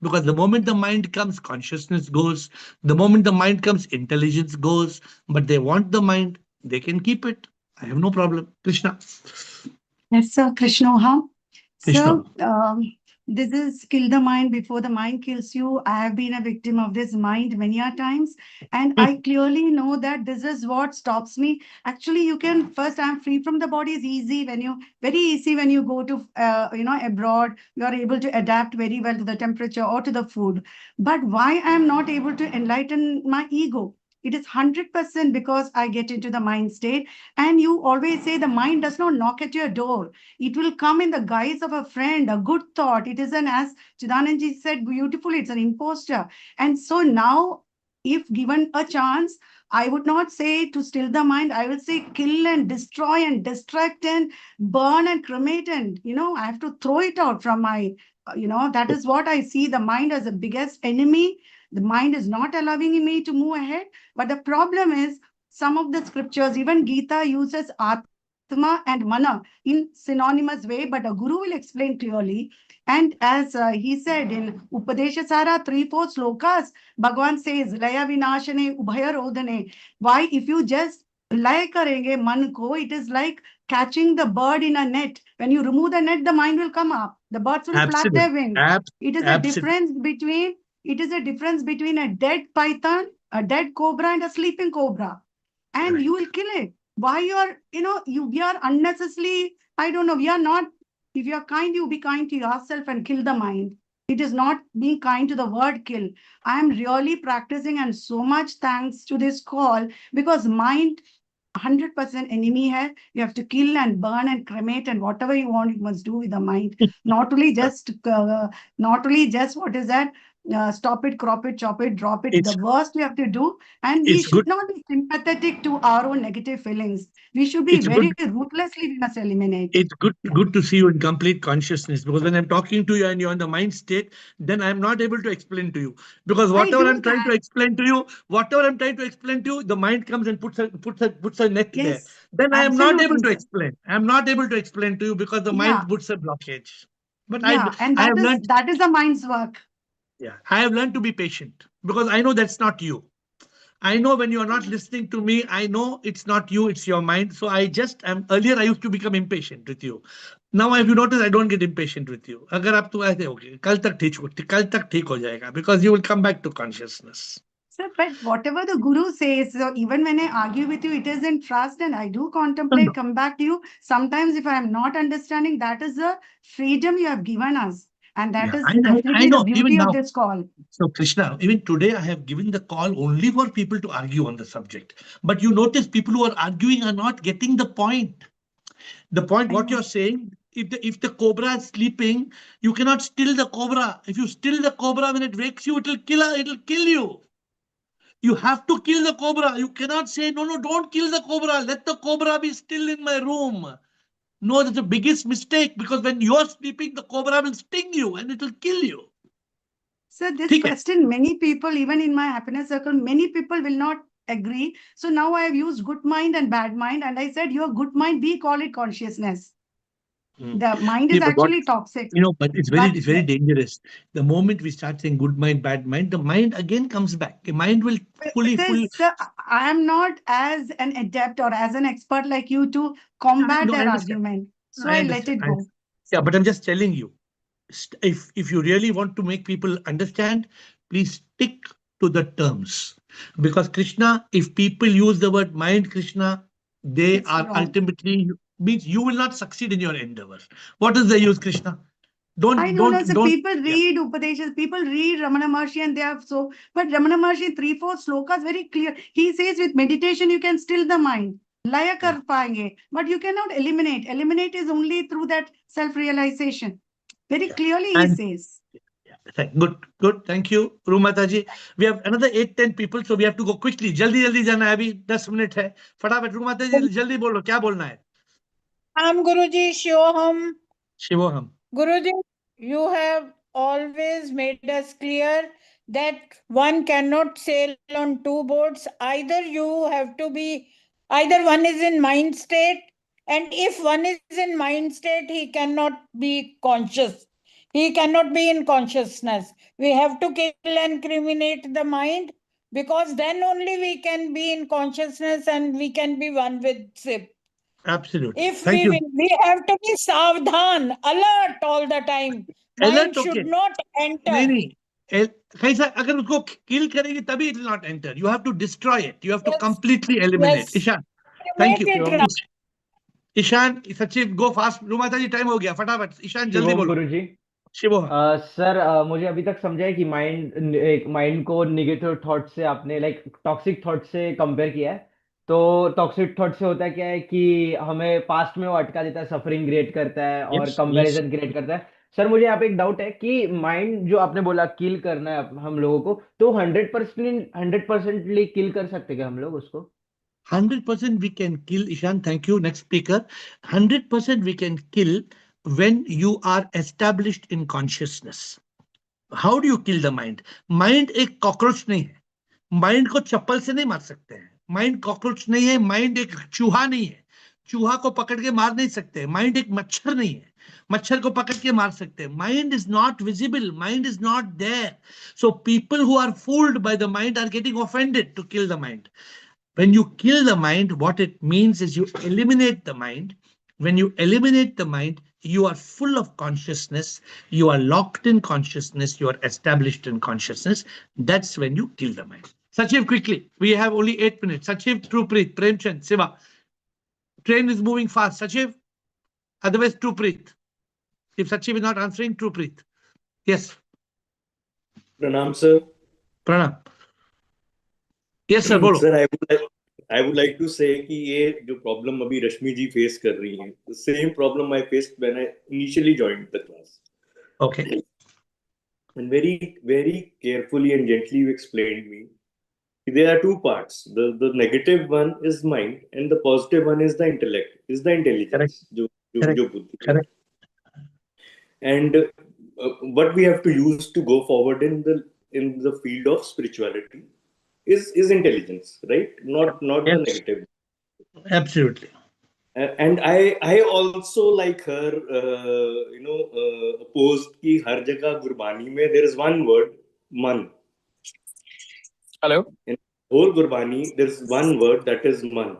because the moment the mind comes, consciousness goes. The moment the mind comes, intelligence goes. But they want the mind, they can keep it. I have no problem. Krishna. Yes, sir. Krishnoha. Krishna. So, this is kill the mind before the mind kills you. I have been a victim of this mind many a times, and I clearly know that this is what stops me. Actually, you can first. I'm free from the body is easy when you very easy when you go to abroad. You are able to adapt very well to the temperature or to the food. But why I am not able to enlighten my ego? It is 100% because I get into the mind state. And you always say the mind does not knock at your door. It will come in the guise of a friend, a good thought. It is as Chidananji said beautifully, it's an imposter. And so now, if given a chance, I would not say to still the mind. I will say kill and destroy and distract and burn and cremate. And, I have to throw it out from my, that is what I see the mind as the biggest enemy The mind is not allowing me to move ahead. But the problem is some of the scriptures, even Gita uses Atma and Mana in synonymous way, but a guru will explain clearly. And as he said in Upadesha Sara 3-4 slokas, Bhagavan says, Laya Vinashane Ubhaya Rodhane. Why? If you just lay karenge man ko, it is like catching the bird in a net. When you remove the net, the mind will come up. The birds will flap their wings. It is a difference between a dead python, a dead cobra, and a sleeping cobra. And you will kill it. Why you are, we are unnecessarily, I don't know, we are not, if you are kind, you be kind to yourself and kill the mind. It is not being kind to the word kill. I am really practicing, and so much thanks to this call, because mind 100% enemy hai. You have to kill and burn and cremate and whatever you want, you must do with the mind. Not only just what is that? Stop it, crop it, chop it, drop it. The worst we have to do, and we should not be sympathetic to our own negative feelings. We should be very ruthlessly, we must eliminate. It's good to see you in complete consciousness, because when I'm talking to you and you're in the mind state, then I'm not able to explain to you, because whatever I'm trying to explain to you, the mind comes and puts a net there. Then I am not able to explain. I'm not able to explain to you because the mind puts a blockage. But that is the mind's work. Yeah, I have learned to be patient, because I know that's not you. I know when you're not listening to me, I know it's not you, it's your mind. So earlier I used to become impatient with you. Now if you notice, I don't get impatient with you. अगर आप तो ऐसे होगे, कल तक ठीक हो जाएगा, because you will come back to consciousness. Sir, but whatever the guru says, so even when I argue with you, it is in trust, and I do contemplate, come back to you. Sometimes if I am not understanding, that is the freedom you have given us. And that is definitely the beauty of this call. So Krishna, even today I have given the call only for people to argue on the subject. But you notice people who are arguing are not getting the point. The point, what you're saying, if the cobra is sleeping, you cannot still the cobra. If you still the cobra, when it wakes you, it'll kill you. You have to kill the cobra. You cannot say, no, don't kill the cobra. Let the cobra be still in my room. No, that's the biggest mistake, because when you're sleeping, the cobra will sting you and it will kill you. So this question, many people, even in my happiness circle, many people will not agree. So now I have used good mind and bad mind. And I said, your good mind, we call it consciousness. The mind is actually toxic. But it's very dangerous. The moment we start saying good mind, bad mind, the mind again comes back. The mind will fully. Sir, I am not as an adept or as an expert like you to combat their argument. So I let it go. Yeah, but I'm just telling you, if you really want to make people understand, please stick to the terms. Because Krishna, if people use the word mind, Krishna, they are ultimately, means you will not succeed in your endeavor. What is the use, Krishna? People read Upadeshas, people read Ramana Maharshi, and they have but Ramana Maharshi 3-4 slokas very clear. He says with meditation you can still the mind. Laya kar paenge, but you cannot eliminate. Eliminate is only through that self-realization. Very clearly he says. Good. Thank you, Rumataji. We have another 8-10 people, so we have to go quickly. Jaldi jana hai, abhi 10 minutes hai. Fatafat, Rumataji, jaldi bolo, kya bolna hai? Guruji, Shivoham. Shivoham. Guruji, you have always made us clear that one cannot sail on two boats. Either one is in mind state, and if one is in mind state, he cannot be conscious. He cannot be in consciousness. We have to kill and criminate the mind, because then only we can be in consciousness and we can be one with SIP. Absolutely. If we have to be savdhan, alert all the time. Mind should not enter. अगर उसको kill करेगी तभी it will not enter. You have to destroy it. You have to completely eliminate. Ishan, thank you. Ishan, Sachiv, go fast. Rumata ji, time हो गया. फटाफट. Ishan, जल्दी बोलो. गुरुजी. Shivam. Sir मुझे अभी तक समझा है कि माइंड को नेगेटिव थॉट से आपने टॉक्सिक थॉट से कंपेयर किया है. तो टॉक्सिक थॉट से होता है क्या है कि हमें पास्ट में वो अटका देता है, सफरिंग क्रिएट करता है और कंपैरिजन क्रिएट करता है. सर मुझे यहाँ पे एक डाउट है कि माइंड जो आपने बोला किल करना है हम लोगों को, तो 100% किल कर सकते क्या हम लोग उसको? 100% we can kill, Ishan. Thank you. Next speaker. 100% we can kill when you are established in consciousness. How do you kill the mind? Mind एक cockroach नहीं है. Mind को चप्पल से नहीं मार सकते हैं. Mind cockroach नहीं है. Mind एक चूहा नहीं है. चूहा को पकड़ के मार नहीं सकते. Mind एक मच्छर नहीं है. मच्छर को पकड़ के मार सकते हैं. Mind is not visible. Mind is not there. So people who are fooled by the mind are getting offended to kill the mind. When you kill the mind, what it means is you eliminate the mind. When you eliminate the mind, you are full of consciousness. You are locked in consciousness. You are established in consciousness. That's when you kill the mind. Sachiv, quickly. We have only 8 minutes. Sachiv, Trupreet, Premchand, Siva. Train is moving fast. Sachiv? Otherwise, Trupreet. If Sachiv is not answering, Trupreet. Yes. Pranam, sir. Pranam. Yes, sir. Bolo. Sir, I would like to say कि ये जो problem अभी रश्मि जी face कर रही हैं, the same problem I faced when I initially joined the class. Okay. And very, very carefully and gently you explained me. There are two parts. The negative one is mind, and the positive one is the intellect, is the intelligence. Correct. And what we have to use to go forward in the field of spirituality is intelligence, right? Not the negative. Absolutely. And I also like her, opposed कि हर जगह गुरबानी में there is one word, man. Hello. In whole Gurbani, there is one word that is man.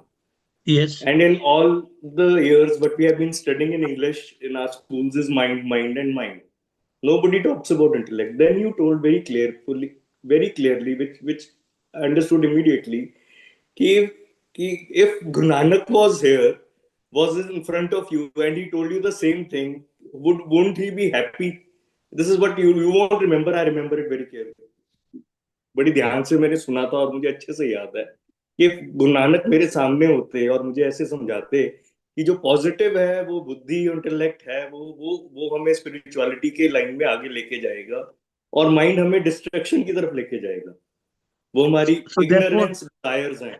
Yes. And in all the years, what we have been studying in English in our schools is mind, mind, and mind. Nobody talks about intellect. Then you told very clearly, which I understood immediately, कि if Guru Nanak was in front of you, and he told you the same thing, wouldn't he be happy? This is what you won't remember. I remember it very clearly. बड़ी ध्यान से मैंने सुना था और मुझे अच्छे से याद है कि गुरु नानक मेरे सामने होते और मुझे ऐसे समझाते कि जो पॉजिटिव है वो बुद्धि इंटेलेक्ट है वो हमें स्पिरिचुअलिटी के लाइन में आगे लेके जाएगा और माइंड हमें डिस्ट्रैक्शन की तरफ लेके जाएगा. वो हमारी इग्नोरेंस डिजायर्स हैं.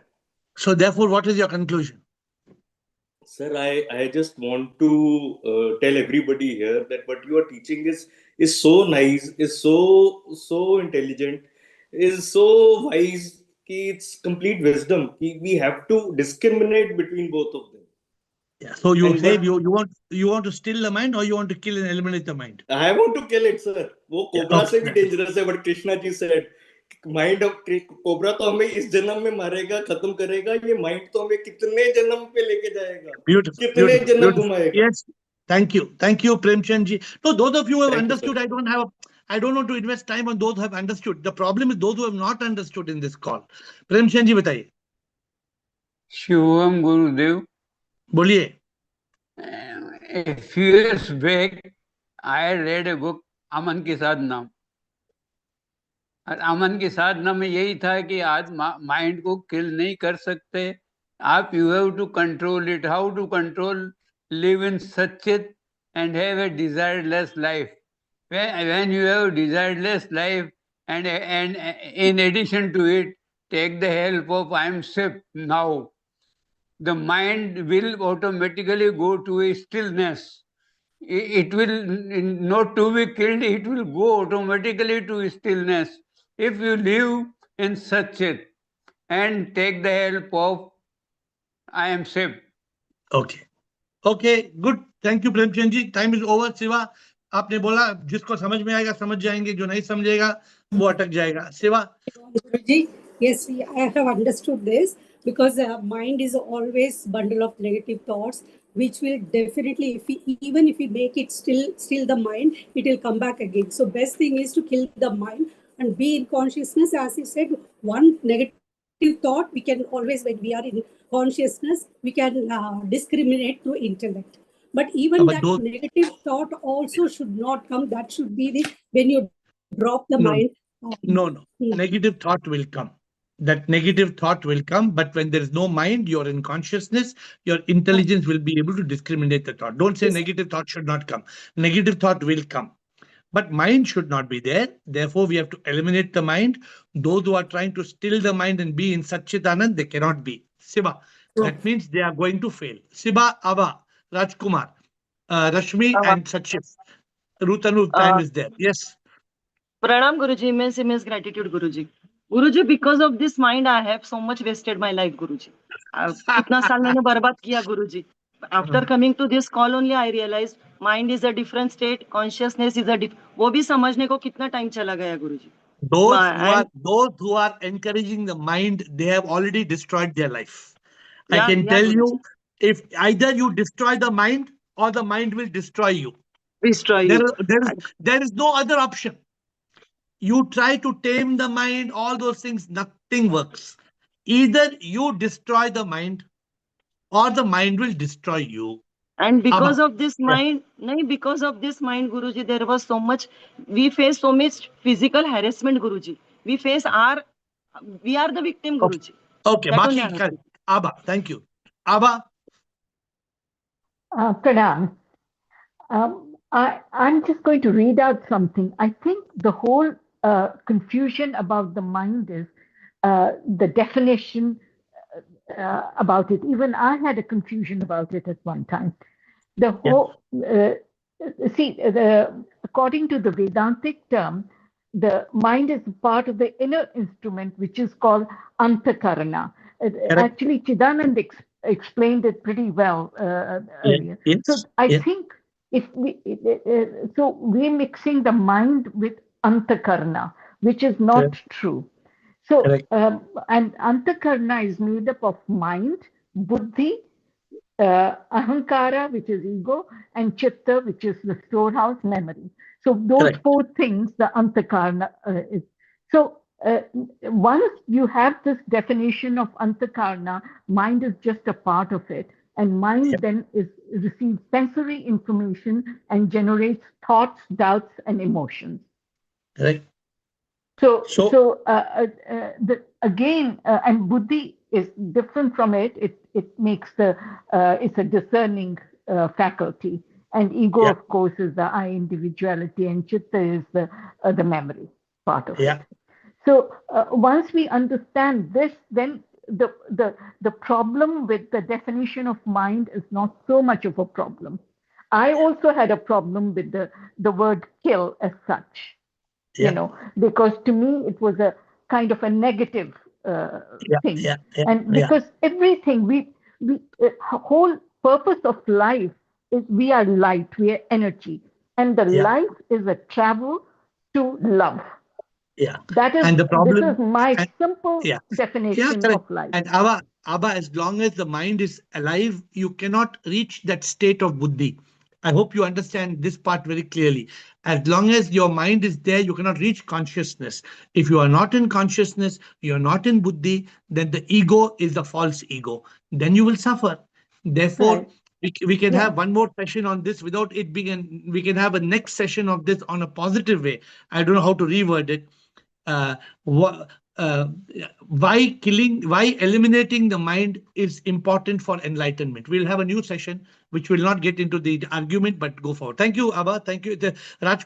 So therefore, what is your conclusion? Sir, I just want to tell everybody here that what you are teaching is so nice, is so intelligent, is so wise. It's complete wisdom. We have to discriminate between both of them. Yeah. So you say you want to still the mind or you want to kill and eliminate the mind? I want to kill it, sir. वो cobra से भी dangerous है. But Krishna ji said, mind of cobra तो हमें इस जन्म में मारेगा, खत्म करेगा. ये mind तो हमें कितने जन्म पे लेके जाएगा. Beautiful. कितने जन्म घुमाएगा. Yes. Thank you, Premchand ji. No, those of you who have understood, I don't want to invest time on those who have understood. The problem is those who have not understood in this call. Premchand ji, बताइए. Shivam Gurudev. बोलिए. A few years back, I read a book, अमन की साधना. और अमन की साधना में यही था कि आज माइंड को किल नहीं कर सकते आप. You have to control it. How to control? Live in सच्चित and have a desireless life. When you have desireless life and in addition to it, take the help of I am safe now. The mind will automatically go to a stillness. It will not to be killed, it will go automatically to stillness. If you live in Satchit and take the help of I am safe. Okay, good. Thank you, Premchand ji. Time is over. Siva, आपने बोला जिसको समझ में आएगा समझ जाएंगे, जो नहीं समझेगा वो अटक जाएगा. Siva. Yes, I have understood this because mind is always bundle of negative thoughts, which will definitely, even if we make it still the mind, it will come back again. So best thing is to kill the mind and be in consciousness. As you said, one negative thought, we can always, when we are in consciousness, we can discriminate through intellect. But even that negative thought also should not come. That should be when you drop the mind. No. Negative thought will come. That negative thought will come, but when there is no mind, you're in consciousness, your intelligence will be able to discriminate the thought. Don't say negative thought should not come. Negative thought will come. But mind should not be there. Therefore, we have to eliminate the mind. Those who are trying to still the mind and be in Satchitanand, they cannot be. Siva. That means they are going to fail. Siva, Ava, Rajkumar, Rashmi and Sachit. Rutanu, time is there. Yes. Pranam Guruji, immense gratitude Guruji. Guruji, because of this mind, I have so much wasted my life, Guruji. कितना साल मैंने बर्बाद किया, Guruji. After coming to this call only, I realized mind is a different state, consciousness is a वो भी समझने को कितना time चला गया, Guruji. Those who are encouraging the mind, they have already destroyed their life. I can tell you, if either you destroy the mind or the mind will destroy you. There is no other option. You try to tame the mind, all those things, nothing works. Either you destroy the mind or the mind will destroy you. And because of this mind, Guruji, there was so much, we face so much physical harassment, Guruji. We are the victim, Guruji. Okay, Maki, correct. Abba, thank you. Abba. Pranam. I'm just going to read out something. I think the whole confusion about the mind is the definition about it. Even I had a confusion about it at one time. The whole, according to the Vedantic term, the mind is part of the inner instrument, which is called Antakarana. Actually, Chidanand explained it pretty well earlier. So I think if we're mixing the mind with Antakarana, which is not true. So, and Antakarana is made up of mind, buddhi, ahankara, which is ego, and chitta, which is the storehouse memory. So those four things, the antakarna is. So once you have this definition of antakarna, mind is just a part of it, and mind then receives sensory information and generates thoughts, doubts, and emotions. Right. And buddhi is different from it. It makes it's a discerning faculty, and ego, of course, is the I individuality, and chitta is the memory part of it. So once we understand this, then the problem with the definition of mind is not so much of a problem. I also had a problem with the word kill as such. You know, because to me it was a kind of a negative thing, and because everything whole purpose of life is we are light, we are energy, and the life is a travel to love. That is, and the problem, this is my simple definition of life. And Abba, as long as the mind is alive, you cannot reach that state of buddhi. I hope you understand this part very clearly. As long as your mind is there, you cannot reach consciousness. If you are not in consciousness, you are not in buddhi, then the ego is the false ego. Then you will suffer. Therefore, we can have one more session on this without it being, we can have a next session of this on a positive way. I don't know how to reword it. Why eliminating the mind is important for enlightenment. We'll have a new session which will not get into the argument but go forward. Thank you, Abba. Thank you.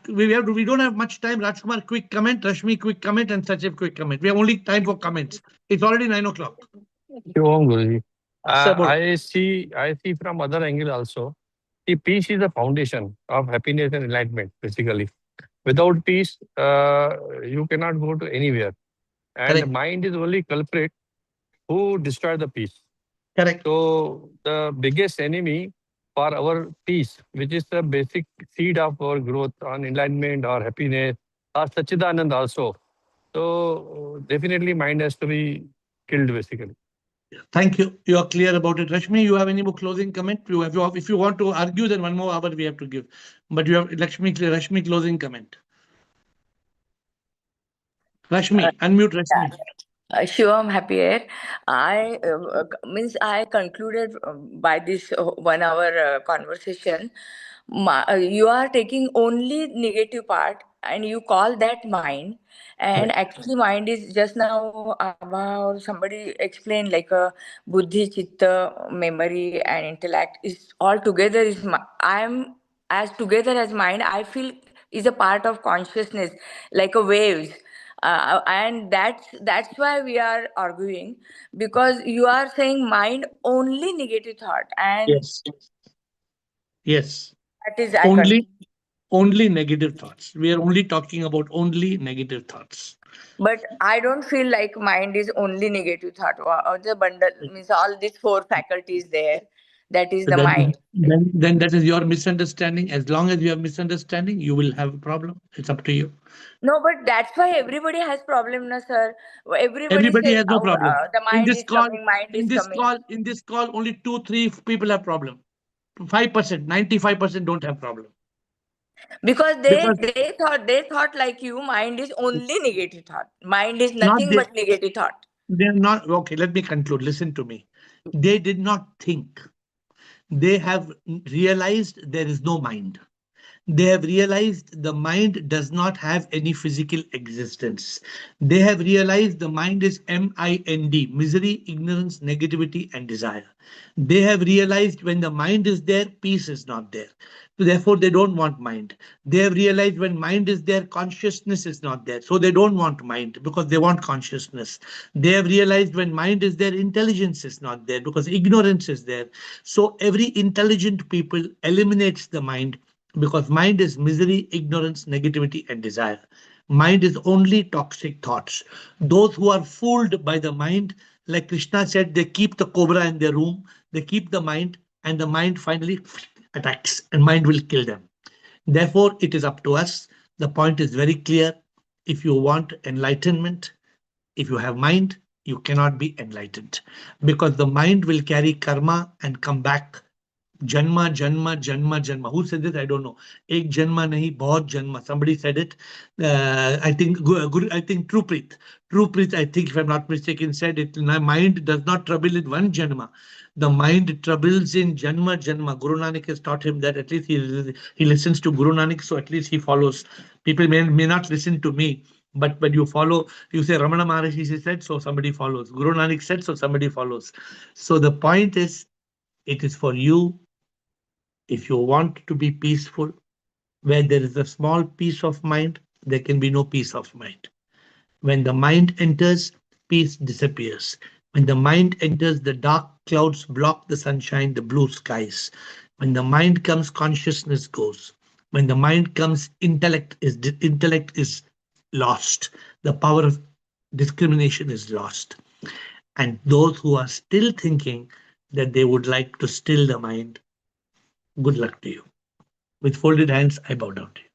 We don't have much time. Rajkumar, quick comment. Rashmi, quick comment. And Sachiv, quick comment. We have only time for comments. It's already 9 o'clock. Guruji. I see from other angle also. The peace is the foundation of happiness and enlightenment, basically. Without peace, you cannot go to anywhere. And the mind is only culprit who destroy the peace. Correct. So the biggest enemy for our peace, which is the basic seed of our growth on enlightenment or happiness or Sachidanand also. So definitely mind has to be killed, basically. Thank you. You are clear about it. Rashmi, you have any more closing comment? If you want to argue, then one more hour we have to give. But you have Rashmi closing comment. Rashmi, unmute Rashmi. Sure, I'm happy. I concluded by this 1 hour conversation. You are taking only negative part and you call that mind, and actually mind is just now Abha or somebody explained like a buddhi, chitta, memory and intellect is all together I am as together as mind. I feel is a part of consciousness like a waves. And that's why we are arguing, because you are saying mind only negative thought, and yes that is only Only negative thoughts. We are only talking about only negative thoughts. But I don't feel like mind is only negative thought. The bundle means all these four faculties there. That is So the mind. then that is your misunderstanding. As long as you have misunderstanding, you will have a problem. It's up to you. No, but that's why everybody has problem, na sir. Everybody Everybody says has no problem. the In mind this is call, coming, mind is coming. in this call, only 2-3 people have problem. 5%, 95% don't have problem. Because Because they thought like you, mind is only negative thought. Mind is not nothing they, but negative thought. they're not okay. Let me conclude. Listen to me. They did not think. They have realized there is no mind. They have realized the mind does not have any physical existence. They have realized the mind is MIND, misery, ignorance, negativity, and desire. They have realized when the mind is there, peace is not there. So therefore, they don't want mind. They have realized when mind is there, consciousness is not there. So they don't want mind because they want consciousness. They have realized when mind is there, intelligence is not there because ignorance is there. So every intelligent people eliminates the mind because mind is misery, ignorance, negativity, and desire. Mind is only toxic thoughts. Those who are fooled by the mind, like Krishna said, they keep the cobra in their room, they keep the mind, and the mind finally attacks, and mind will kill them. Therefore, it is up to us. The point is very clear. If you want enlightenment, if you have mind, you cannot be enlightened because the mind will carry karma and come back. Janma, Janma, Janma, Janma. Who said this? I don't know. Ek Janma nahi, bahut Janma. Somebody said it. I think I think Trupreet, I think if I'm not mistaken, said it. My mind does not trouble in one Janma. The mind troubles in Janma, Janma. Guru Nanak has taught him that at least he listens to Guru Nanak, so at least he follows. People may not listen to me, but when you follow, you say Ramana Maharishi said, so somebody follows. Guru Nanak said, so somebody follows. So the point is, it is for you. If you want to be peaceful, where there is a small peace of mind, there can be no peace of mind. When the mind enters, peace disappears. When the mind enters, the dark clouds block the sunshine, the blue skies. When the mind comes, consciousness goes. When the mind comes, intellect is lost. The power of discrimination is lost. And those who are still thinking that they would like to still the mind, good luck to you. With folded hands, I bow down to you.